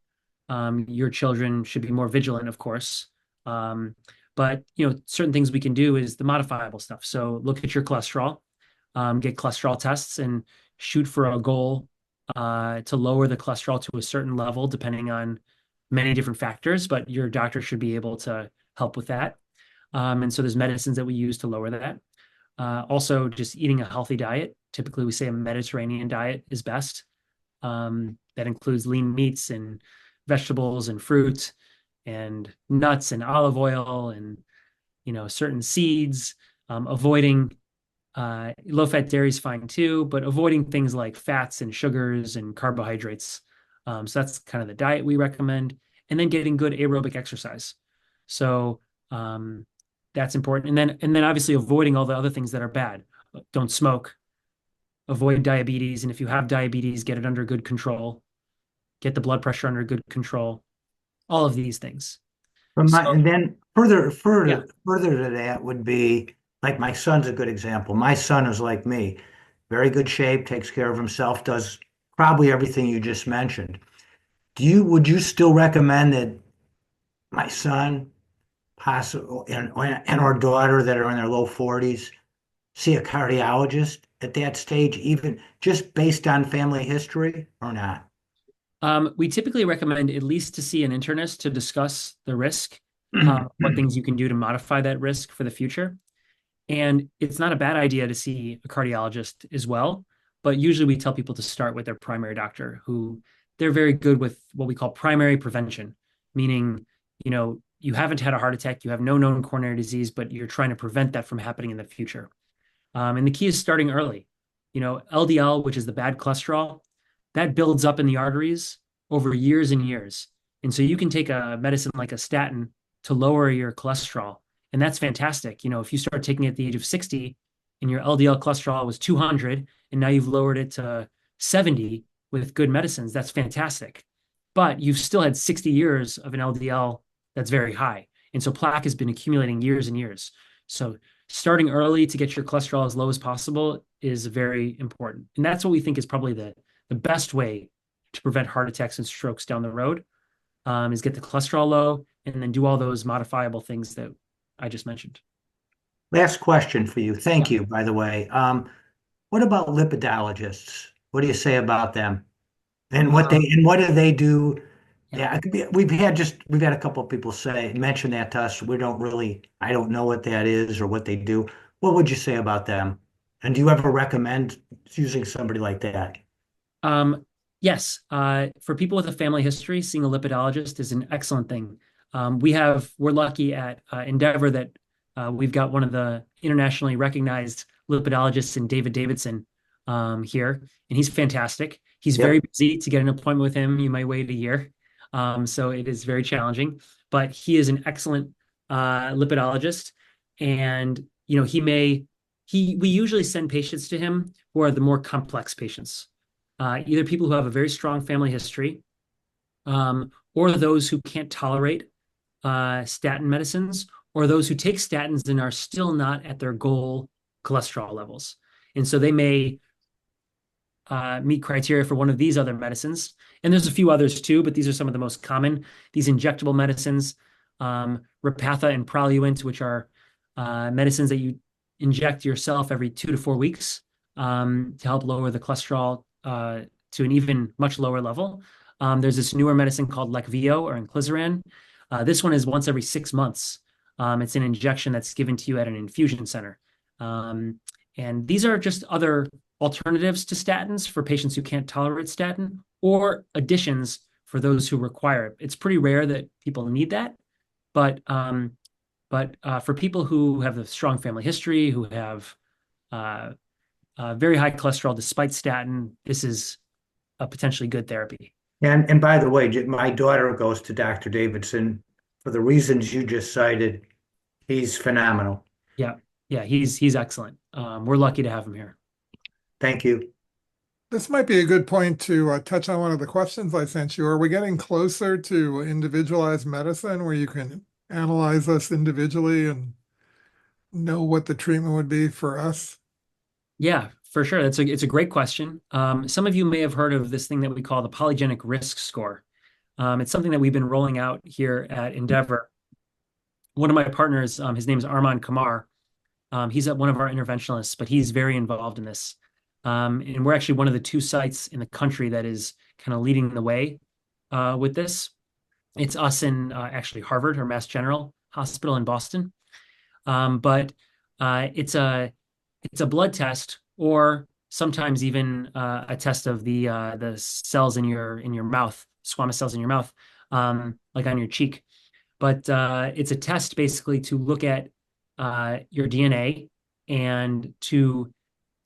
your children should be more vigilant, of course. But certain things we can do is the modifiable stuff. So look at your cholesterol, get cholesterol tests and shoot for a goal to lower the cholesterol to a certain level, depending on many different factors, but your doctor should be able to help with that. And so there's medicines that we use to lower that. Also, just eating a healthy diet. Typically, we say a Mediterranean diet is best. That includes lean meats and vegetables and fruit and nuts and olive oil and certain seeds. Avoiding low-fat dairy is fine too, but avoiding things like fats and sugars and carbohydrates. So that's kind of the diet we recommend, and then getting good aerobic exercise. So that's important, and then obviously avoiding all the other things that are bad. Don't smoke. Avoid diabetes, and if you have diabetes, get it under good control. Get the blood pressure under good control. All of these things. And then further Yeah. to that would be, like, my son's a good example. My son is like me, very good shape, takes care of himself, does probably everything you just mentioned. Would you still recommend that my son, possible, and our daughter that are in their low 40s, see a cardiologist at that stage, even just based on family history, or not? We typically recommend at least to see an internist to discuss the risk, what things you can do to modify that risk for the future. And it's not a bad idea to see a cardiologist as well, but usually we tell people to start with their primary doctor, who they're very good with what we call primary prevention, meaning, you haven't had a heart attack, you have no known coronary disease, but you're trying to prevent that from happening in the future. And the key is starting early. LDL, which is the bad cholesterol, that builds up in the arteries over years and years. And so you can take a medicine like a statin to lower your cholesterol. And that's fantastic. If you start taking it at the age of 60 and your LDL cholesterol was 200 and now you've lowered it to 70 with good medicines, that's fantastic. But you've still had 60 years of an LDL that's very high. And so plaque has been accumulating years and years. So starting early to get your cholesterol as low as possible is very important. And that's what we think is probably the best way to prevent heart attacks and strokes down the road, is get the cholesterol low and then do all those modifiable things that I just mentioned. Last question for you. Thank you, by the way. What about lipidologists? What do you say about them? And what do they do Yeah, we've had a couple of people mention that to us. I don't know what that is or what they do. What would you say about them? And do you ever recommend using somebody like that? Um, yes, for people with a family history, seeing a lipidologist is an excellent thing. We're lucky at Endeavor that we've got one of the internationally recognized lipidologists in David Davidson here, and he's fantastic. He's very Yep. busy. To get an appointment with him, you might wait a year. So it is very challenging, but he is an excellent lipidologist. And, we usually send patients to him who are the more complex patients, either people who have a very strong family history, or those who can't tolerate statin medicines, or those who take statins and are still not at their goal cholesterol levels. And so they may meet criteria for one of these other medicines. And there's a few others too, but these are some of the most common. These injectable medicines, Repatha and Praluent, which are medicines that you inject yourself every 2 to 4 weeks to help lower the cholesterol to an even much lower level. There's this newer medicine called Leqvio or inclisiran. This one is once every 6 months. It's an injection that's given to you at an infusion center. And these are just other alternatives to statins for patients who can't tolerate statin, or additions for those who require it. It's pretty rare that people need that, but for people who have a strong family history, who have very high cholesterol despite statin, this is a potentially good therapy. And by the way, my daughter goes to Dr. Davidson for the reasons you just cited. He's phenomenal. Yeah, yeah, he's excellent. We're lucky to have him here. Thank you. This might be a good point to touch on one of the questions I sent you. Are we getting closer to individualized medicine where you can analyze us individually and know what the treatment would be for us? Yeah, for sure. It's a great question. Some of you may have heard of this thing that we call the polygenic risk score. It's something that we've been rolling out here at Endeavor. One of my partners, his name is Arman Kamar. He's one of our interventionalists, but he's very involved in this. And we're actually one of the two sites in the country that is kind of leading the way with this. It's us and actually Harvard or Mass General Hospital in Boston. But it's a blood test, or sometimes even a test of the cells in your mouth, squamous cells in your mouth, like on your cheek. But it's a test basically to look at your DNA and to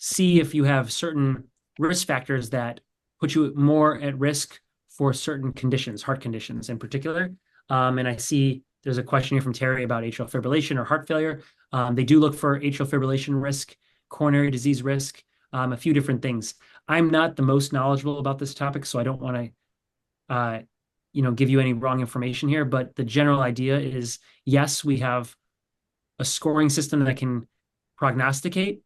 see if you have certain risk factors that put you more at risk for certain conditions, heart conditions in particular. And I see there's a question here from Terry about atrial fibrillation or heart failure. They do look for atrial fibrillation risk, coronary disease risk, a few different things. I'm not the most knowledgeable about this topic, so I don't want to give you any wrong information here, but the general idea is, yes, we have a scoring system that can prognosticate,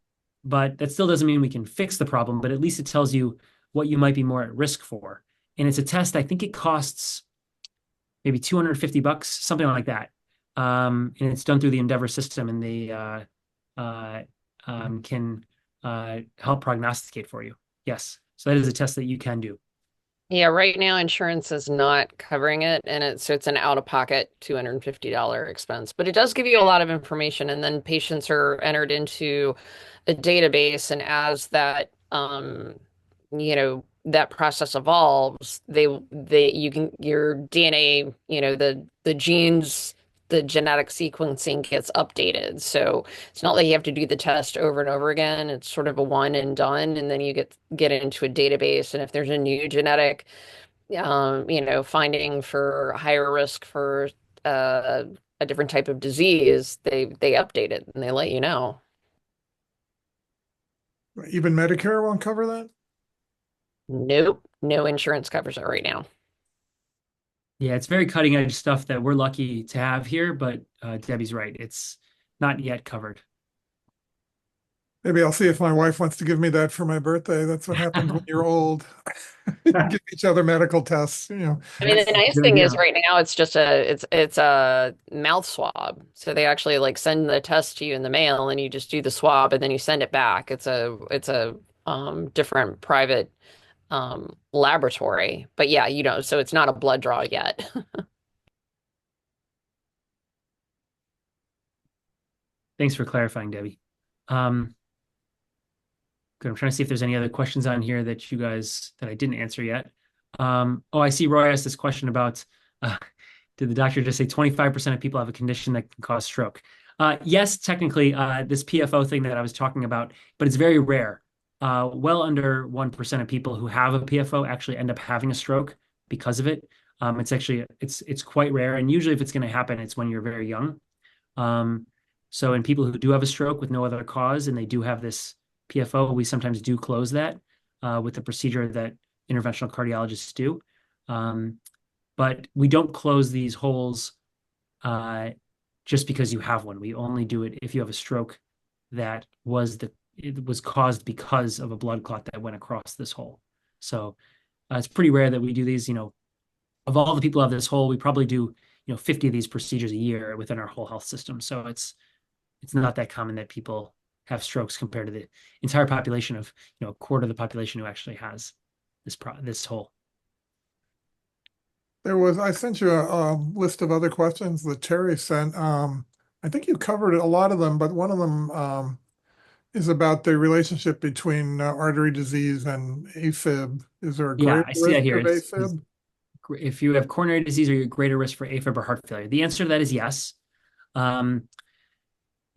but that still doesn't mean we can fix the problem, but at least it tells you what you might be more at risk for. And it's a test, I think it costs maybe $250, something like that. And it's done through the Endeavor system, and they can help prognosticate for you. Yes. So that is a test that you can do. Yeah, right now insurance is not covering it, and it's an out-of-pocket $250 expense. But it does give you a lot of information, and then patients are entered into a database, and as that process evolves, your DNA, the genes, the genetic sequencing gets updated. So it's not like you have to do the test over and over again. It's sort of a one and done, and then you get into a database. And if there's a new genetic, finding for higher risk for a different type of disease, they update it and they let you know. Even Medicare won't cover that? Nope, no insurance covers it right now. Yeah, it's very cutting edge stuff that we're lucky to have here, but Debbie's right. It's not yet covered. Maybe I'll see if my wife wants to give me that for my birthday. That's what happens when you're old. Give each other medical tests, I mean, That's the a nice good thing idea. is right now it's just it's a mouth swab. So they actually like send the test to you in the mail, and you just do the swab and then you send it back. It's a different private laboratory. But yeah, so it's not a blood draw yet. Thanks for clarifying, Debbie. Good. I'm trying to see if there's any other questions on here that I didn't answer yet. Oh, I see Roy asked this question about, did the doctor just say 25% of people have a condition that can cause stroke? Yes, technically, this PFO thing that I was talking about, but it's very rare. Well under 1% of people who have a PFO actually end up having a stroke because of it. It's quite rare, and usually if it's going to happen, it's when you're very young. So in people who do have a stroke with no other cause and they do have this PFO, we sometimes do close that with the procedure that interventional cardiologists do. But we don't close these holes just because you have one. We only do it if you have a stroke that it was caused because of a blood clot that went across this hole. So it's pretty rare that we do these. Of all the people who have this hole, we probably do 50 of these procedures a year within our whole health system. So it's not that common that people have strokes compared to the entire population of a quarter of the population who actually has this hole. I sent you a list of other questions that Terry sent. I think you covered a lot of them, but one of them is about the relationship between artery disease and AFib. Is there a greater I see that risk here. of AFib? If you have coronary disease, are you at greater risk for AFib or heart failure? The answer to that is yes. Atrial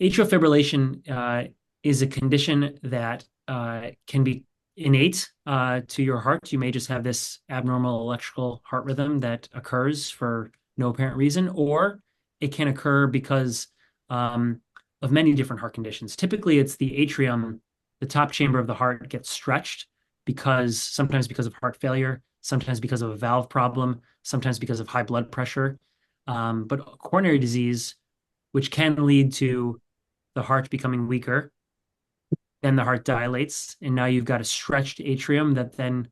fibrillation is a condition that can be innate to your heart. You may just have this abnormal electrical heart rhythm that occurs for no apparent reason, or it can occur because of many different heart conditions. Typically, it's the atrium, the top chamber of the heart gets stretched sometimes because of heart failure, sometimes because of a valve problem, sometimes because of high blood pressure. But coronary disease, which can lead to the heart becoming weaker, then the heart dilates, and now you've got a stretched atrium that then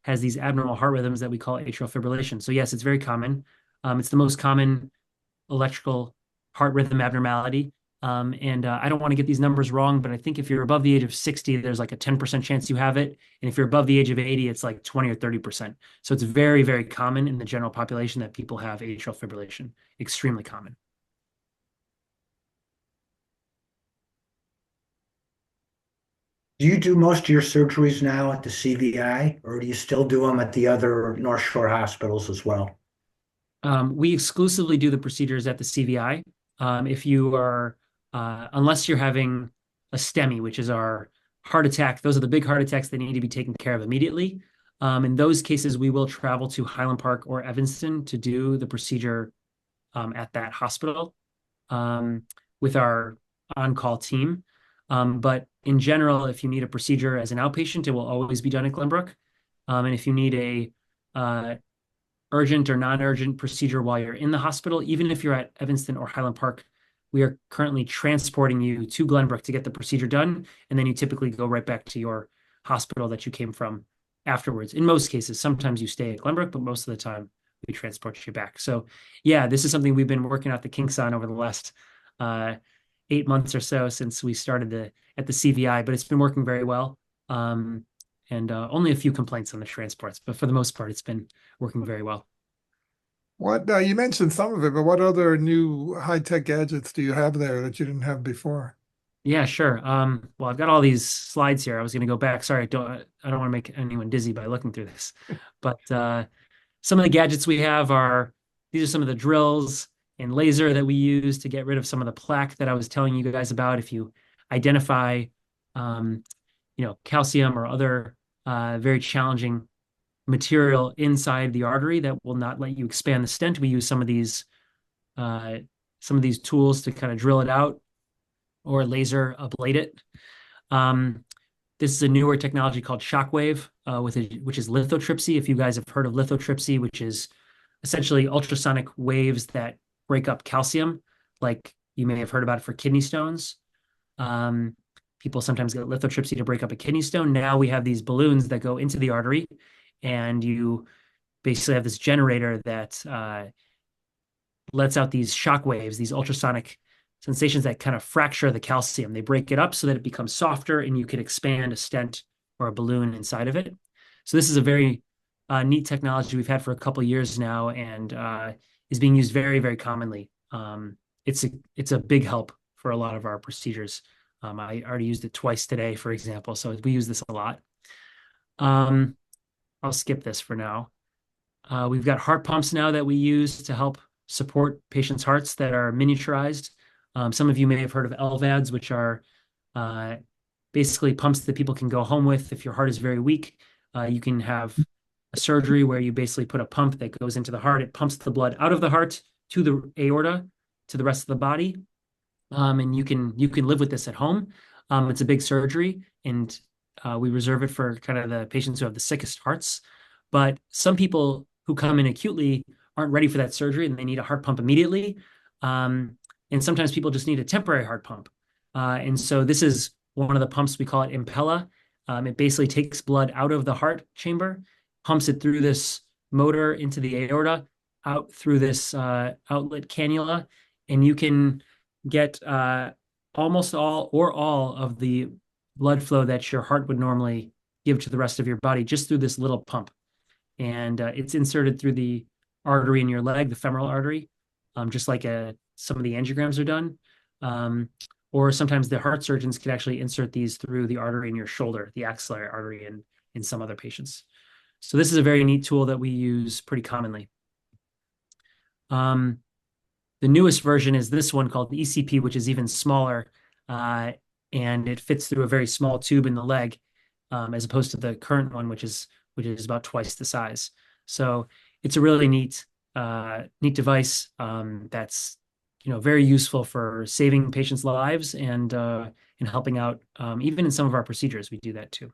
has these abnormal heart rhythms that we call atrial fibrillation. So yes, it's very common. It's the most common electrical heart rhythm abnormality. And I don't want to get these numbers wrong, but I think if you're above the age of 60, there's like a 10% chance you have it. And if you're above the age of 80, it's like 20 or 30%. So it's very, very common in the general population that people have atrial fibrillation. Extremely common. Do you do most of your surgeries now at the CVI, or do you still do them at the other North Shore hospitals as well? We exclusively do the procedures at the CVI. If you are, unless you're having a STEMI, which is our heart attack, those are the big heart attacks that need to be taken care of immediately. In those cases, we will travel to Highland Park or Evanston to do the procedure at that hospital with our on-call team. But in general, if you need a procedure as an outpatient, it will always be done at Glenbrook. And if you need a urgent or non-urgent procedure while you're in the hospital, even if you're at Evanston or Highland Park, we are currently transporting you to Glenbrook to get the procedure done. And then you typically go right back to your hospital that you came from afterwards. In most cases, sometimes you stay at Glenbrook, but most of the time we transport you back. So yeah, this is something we've been working out the kinks on over the last 8 months or so since we started at the CVI, but it's been working very well. And only a few complaints on the transports, but for the most part, it's been working very well. What you mentioned some of it, but what other new high-tech gadgets do you have there that you didn't have before? Yeah, sure. Well, I've got all these slides here. I was going to go back. Sorry, I don't want to make anyone dizzy by looking through this. But some of the gadgets we have these are some of the drills and laser that we use to get rid of some of the plaque that I was telling you guys about. If you identify, calcium or other very challenging material inside the artery that will not let you expand the stent, we use some of these tools to kind of drill it out or laser ablate it. This is a newer technology called shockwave, which is lithotripsy. If you guys have heard of lithotripsy, which is essentially ultrasonic waves that break up calcium, like you may have heard about it for kidney stones. People sometimes get lithotripsy to break up a kidney stone. Now we have these balloons that go into the artery, and you basically have this generator that lets out these shock waves, these ultrasonic sensations that kind of fracture the calcium. They break it up so that it becomes softer, and you can expand a stent or a balloon inside of it. So this is a very neat technology we've had for a couple of years now, and is being used very, very commonly. It's a big help for a lot of our procedures. I already used it twice today, for example, so we use this a lot. I'll skip this for now. We've got heart pumps now that we use to help support patients' hearts that are miniaturized. Some of you may have heard of LVADs, which are basically pumps that people can go home with if your heart is very weak. You can have a surgery where you basically put a pump that goes into the heart. It pumps the blood out of the heart to the aorta, to the rest of the body. And you can live with this at home. It's a big surgery, and we reserve it for kind of the patients who have the sickest hearts. But some people who come in acutely aren't ready for that surgery, and they need a heart pump immediately. And sometimes people just need a temporary heart pump. And so this is one of the pumps. We call it Impella. It basically takes blood out of the heart chamber, pumps it through this motor into the aorta, out through this outlet cannula, and you can get almost all of the blood flow that your heart would normally give to the rest of your body just through this little pump. And it's inserted through the artery in your leg, the femoral artery, just like some of the angiograms are done. Or sometimes the heart surgeons can actually insert these through the artery in your shoulder, the axillary artery in some other patients. So this is a very neat tool that we use pretty commonly. The newest version is this one called the ECP, which is even smaller, and it fits through a very small tube in the leg, as opposed to the current one, which is about twice the size. So it's a really neat device that's very useful for saving patients' lives and helping out. Even in some of our procedures, we do that too.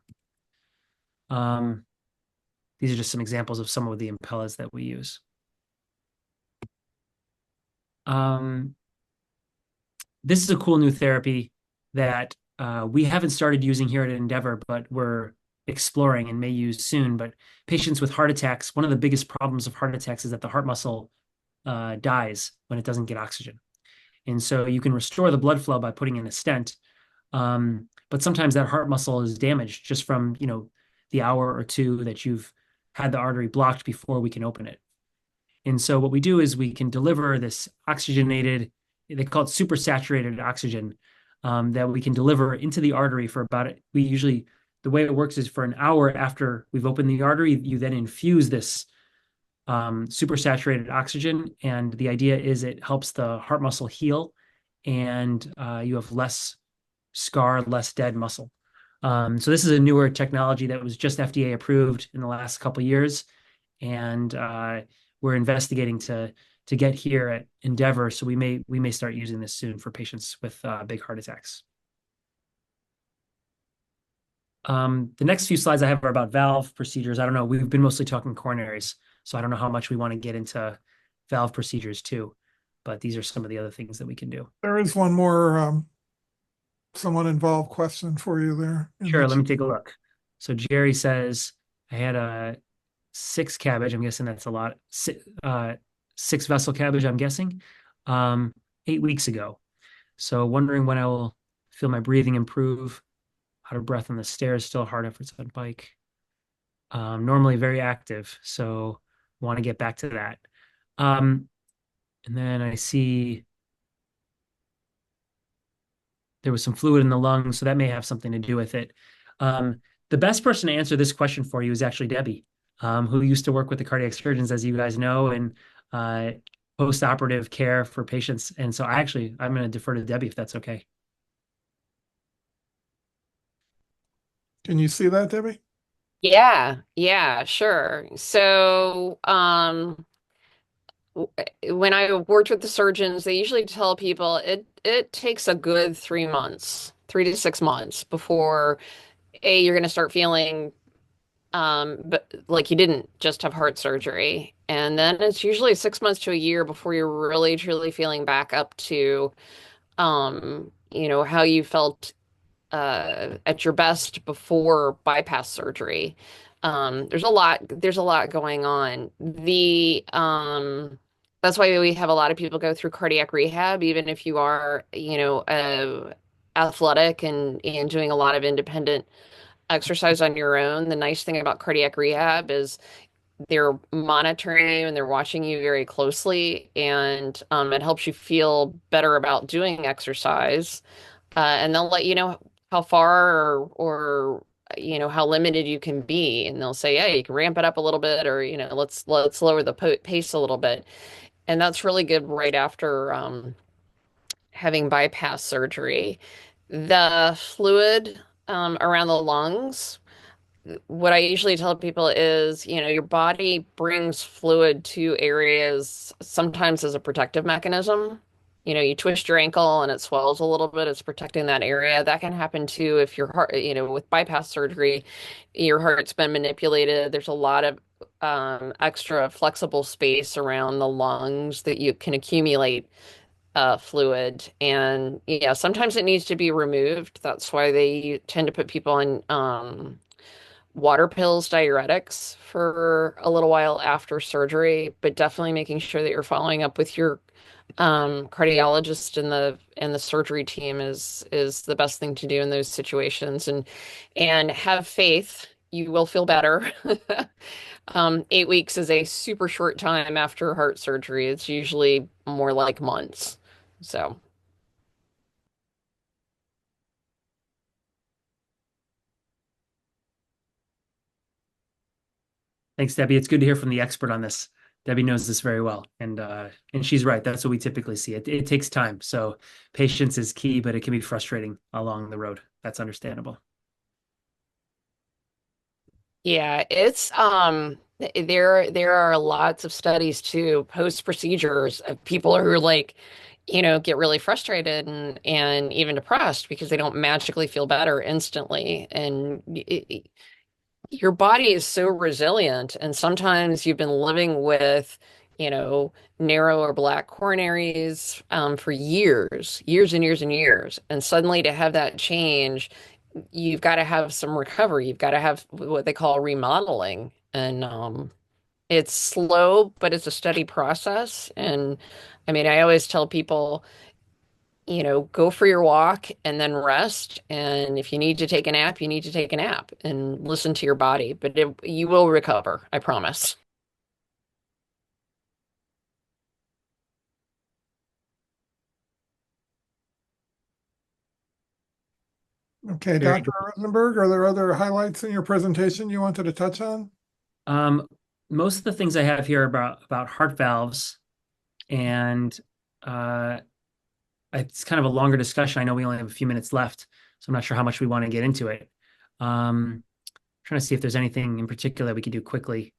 These are just some examples of some of the Impellas that we use. This is a cool new therapy that we haven't started using here at Endeavor, but we're exploring and may use soon. But patients with heart attacks, one of the biggest problems of heart attacks is that the heart muscle dies when it doesn't get oxygen. And so you can restore the blood flow by putting in a stent. But sometimes that heart muscle is damaged just from, the hour or two that you've had the artery blocked before we can open it. And so what we do is we can deliver this oxygenated, they call it supersaturated oxygen, that we can deliver into the artery for the way it works is for an hour after we've opened the artery, you then infuse this supersaturated oxygen. And the idea is it helps the heart muscle heal, and you have less scar, less dead muscle. So this is a newer technology that was just FDA approved in the last couple of years. And we're investigating to get here at Endeavor. So we may start using this soon for patients with big heart attacks. The next few slides I have are about valve procedures. I don't know. We've been mostly talking coronaries, so I don't know how much we want to get into valve procedures too. But these are some of the other things that we can do. There is one more someone involved question for you there. Sure, let me take a look. So Jerry says, I had a 6 cabbage. I'm guessing that's a lot. 6 vessel cabbage, I'm guessing, 8 weeks ago. So wondering when I will feel my breathing improve. Out of breath on the stairs, still hard efforts on bike. Normally very active, so want to get back to that. And then I see there was some fluid in the lungs, so that may have something to do with it. The best person to answer this question for you is actually Debbie, who used to work with the cardiac surgeons, as you guys know, and post-operative care for patients. And so I'm going to defer to Debbie if that's okay. Can you see that, Debbie? Yeah, sure. So, when I worked with the surgeons, they usually tell people it takes a good 3 months, 3 to 6 months before you're going to start feeling but like you didn't just have heart surgery. And then it's usually 6 months to a year before you're really truly feeling back up to how you felt at your best before bypass surgery. There's a lot going on. That's why we have a lot of people go through cardiac rehab, even if you are, athletic and doing a lot of independent exercise on your own. The nice thing about cardiac rehab is they're monitoring you and they're watching you very closely, and it helps you feel better about doing exercise. And they'll let you know how far or how limited you can be, and they'll say, "Hey, you can ramp it up a little bit, or let's lower the pace a little bit." And that's really good right after having bypass surgery. The fluid around the lungs, what I usually tell people is, your body brings fluid to areas sometimes as a protective mechanism. You twist your ankle and it swells a little bit, it's protecting that area. That can happen too if your heart, with bypass surgery, your heart's been manipulated. There's a lot of extra flexible space around the lungs that you can accumulate fluid. And yeah, sometimes it needs to be removed. That's why they tend to put people on water pills, diuretics for a little while after surgery, but definitely making sure that you're following up with your cardiologist and the surgery team is the best thing to do in those situations. And have faith, you will feel better. 8 weeks is a super short time after heart surgery. It's usually more like months. So. Thanks, Debbie. It's good to hear from the expert on this. Debbie knows this very well, and she's right. That's what we typically see. It takes time, so patience is key, but it can be frustrating along the road. That's understandable. Yeah, it's there are lots of studies too, post procedures of people who are like, get really frustrated and even depressed because they don't magically feel better instantly. And your body is so resilient, and sometimes you've been living with, narrow or black coronaries for years, years and years and years, and suddenly to have that change, you've got to have some recovery. You've got to have what they call remodeling, and it's slow, but it's a steady process. And I mean, I always tell people, go for your walk and then rest. And if you need to take a nap, you need to take a nap and listen to your body. But you will recover, I promise. Okay, Very Dr. Rosenberg, are there other highlights in your presentation you wanted to touch on? Most of the things I have here are about heart valves, and uh, it's kind of a longer discussion. I know we only have a few minutes left, so I'm not sure how much we want to get into it. Trying to see if there's anything in particular we could do quickly.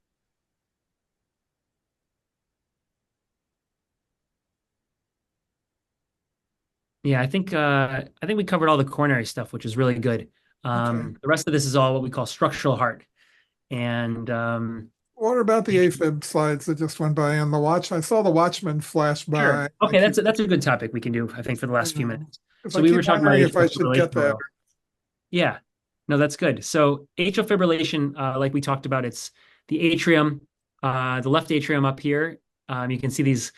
Yeah, I think we covered all the coronary stuff, which is really good. Okay. The rest of this is all what we call structural heart, and What about the AFib slides that just went by on the watch? I saw the Watchman flash sure. by. Okay, that's a good topic we can do, I think, for the last few minutes. Because So I we were keep talking about wondering if I atrial should get fibrillation. that. Yeah, no, that's good. So atrial fibrillation, like we talked about, it's the atrium, the left atrium up here. You can see these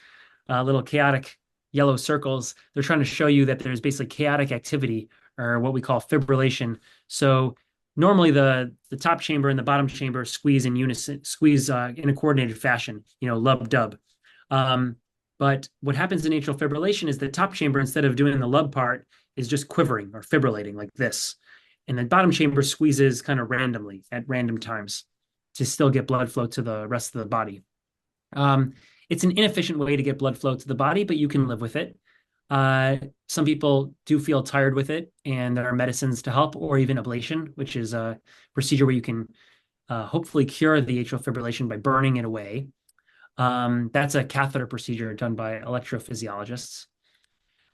little chaotic yellow circles. They're trying to show you that there's basically chaotic activity, or what we call fibrillation. So normally the top chamber and the bottom chamber squeeze in unison, squeeze in a coordinated fashion, lub dub. But what happens in atrial fibrillation is the top chamber, instead of doing the lub part, is just quivering or fibrillating like this. And the bottom chamber squeezes kind of randomly at random times to still get blood flow to the rest of the body. It's an inefficient way to get blood flow to the body, but you can live with it. Some people do feel tired with it, and there are medicines to help, or even ablation, which is a procedure where you can hopefully cure the atrial fibrillation by burning it away. That's a catheter procedure done by electrophysiologists.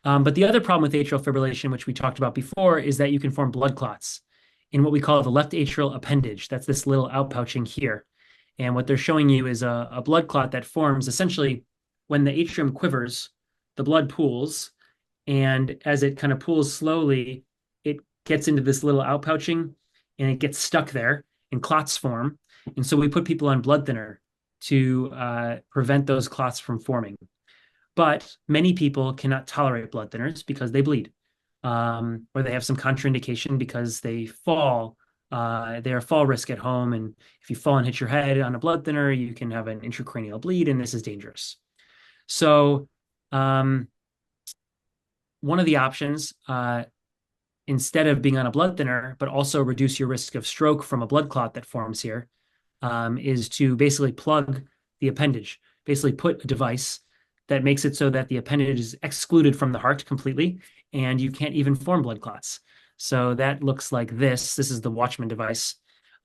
But the other problem with atrial fibrillation, which we talked about before, is that you can form blood clots in what we call the left atrial appendage. That's this little outpouching here. And what they're showing you is a blood clot that forms essentially when the atrium quivers, the blood pools. And as it kind of pools slowly, it gets into this little outpouching and it gets stuck there and clots form. And so we put people on blood thinner to prevent those clots from forming. But many people cannot tolerate blood thinners because they bleed, or they have some contraindication because they fall they're fall risk at home. And if you fall and hit your head on a blood thinner, you can have an intracranial bleed, and this is dangerous. So one of the options, instead of being on a blood thinner, but also reduce your risk of stroke from a blood clot that forms here, is to basically plug the appendage, basically put a device that makes it so that the appendage is excluded from the heart completely, and you can't even form blood clots. So that looks like this. This is the Watchman device.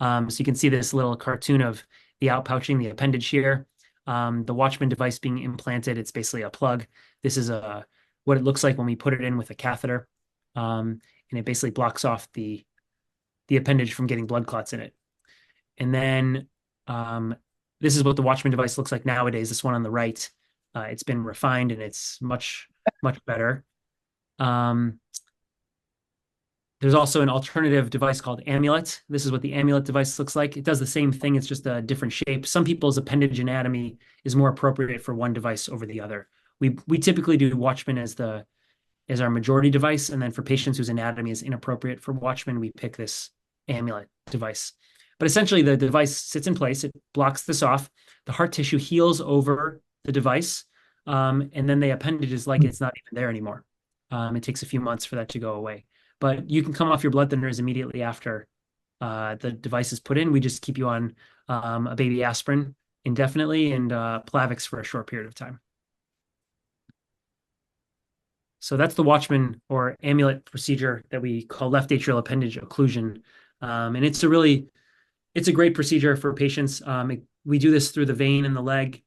So you can see this little cartoon of the outpouching, the appendage here. The Watchman device being implanted, it's basically a plug. This is what it looks like when we put it in with a catheter. And it basically blocks off the appendage from getting blood clots in it. And then this is what the Watchman device looks like nowadays. This one on the right, it's been refined and it's much, much better. There's also an alternative device called Amulet. This is what the Amulet device looks like. It does the same thing. It's just a different shape. Some people's appendage anatomy is more appropriate for one device over the other. We typically do Watchman as our majority device. And then for patients whose anatomy is inappropriate for Watchman, we pick this Amulet device. But essentially the device sits in place. It blocks this off. The heart tissue heals over the device. And then the appendage is like it's not even there anymore. It takes a few months for that to go away. But you can come off your blood thinners immediately after the device is put in. We just keep you on a baby aspirin indefinitely and Plavix for a short period of time. So that's the Watchman or Amulet procedure that we call left atrial appendage occlusion. And it's a great procedure for patients. We do this through the vein in the leg.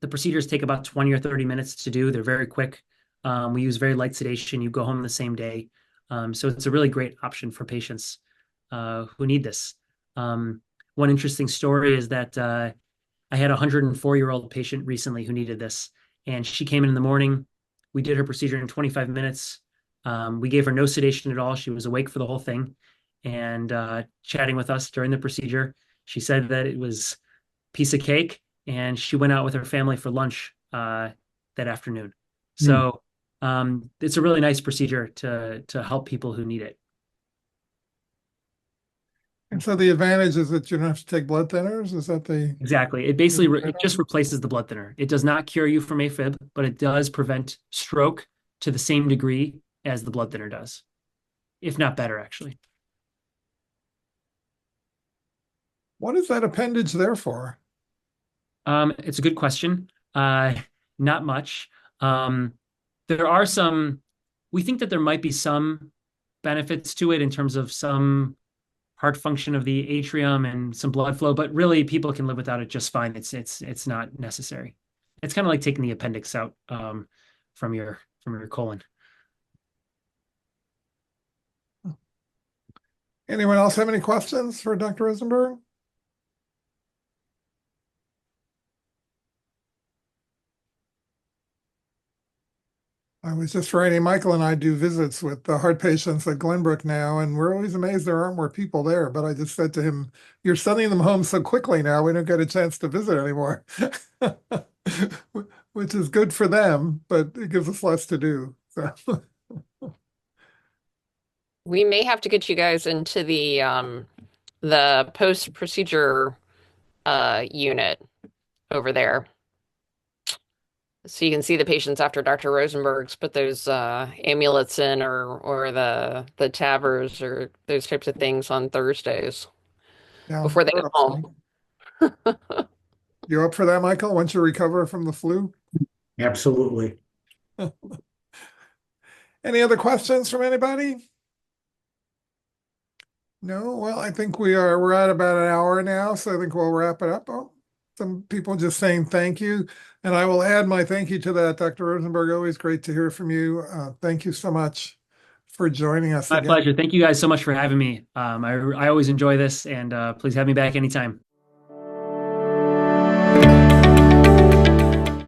The procedures take about 20 or 30 minutes to do. They're very quick. We use very light sedation. You go home the same day. So it's a really great option for patients who need this. One interesting story is that I had a 104-year-old patient recently who needed this. And she came in the morning. We did her procedure in 25 minutes. We gave her no sedation at all. She was awake for the whole thing and chatting with us during the procedure. She said that it was a piece of cake, and she went out with her family for lunch that afternoon. So it's a really nice procedure to help people who need it. And so the advantage is that you don't have to take blood thinners. Is that the Exactly? It basically it just replaces the blood thinner. It does not cure you from AFib, but it does prevent stroke to the same degree as the blood thinner does, if not better, actually. What is that appendage there for? It's a good question. Not much. There are we think that there might be some benefits to it in terms of some heart function of the atrium and some blood flow, but really people can live without it just fine. It's not necessary. It's kind of like taking the appendix out from your colon. Anyone else have any questions for Dr. Rosenberg? I was just writing, Michael and I do visits with the heart patients at Glenbrook now, and we're always amazed there aren't more people there. But I just said to him, you're sending them home so quickly now, we don't get a chance to visit anymore, which is good for them, but it gives us less to do. So. We may have to get you guys into the post-procedure unit over there, so you can see the patients after Dr. Rosenberg's put those amulets in, or the TAVRs or those types of things on Thursdays before they go home. You up for that, Michael, once you recover from the flu? Absolutely. Any other questions from anybody? No? Well, I think we're at about an hour now, so I think we'll wrap it up. Oh, some people just saying thank you. And I will add my thank you to that, Dr. Rosenberg. Always great to hear from you. Thank you so much for joining us. My pleasure. Thank you guys so much for having me. I always enjoy this, and please have me back anytime.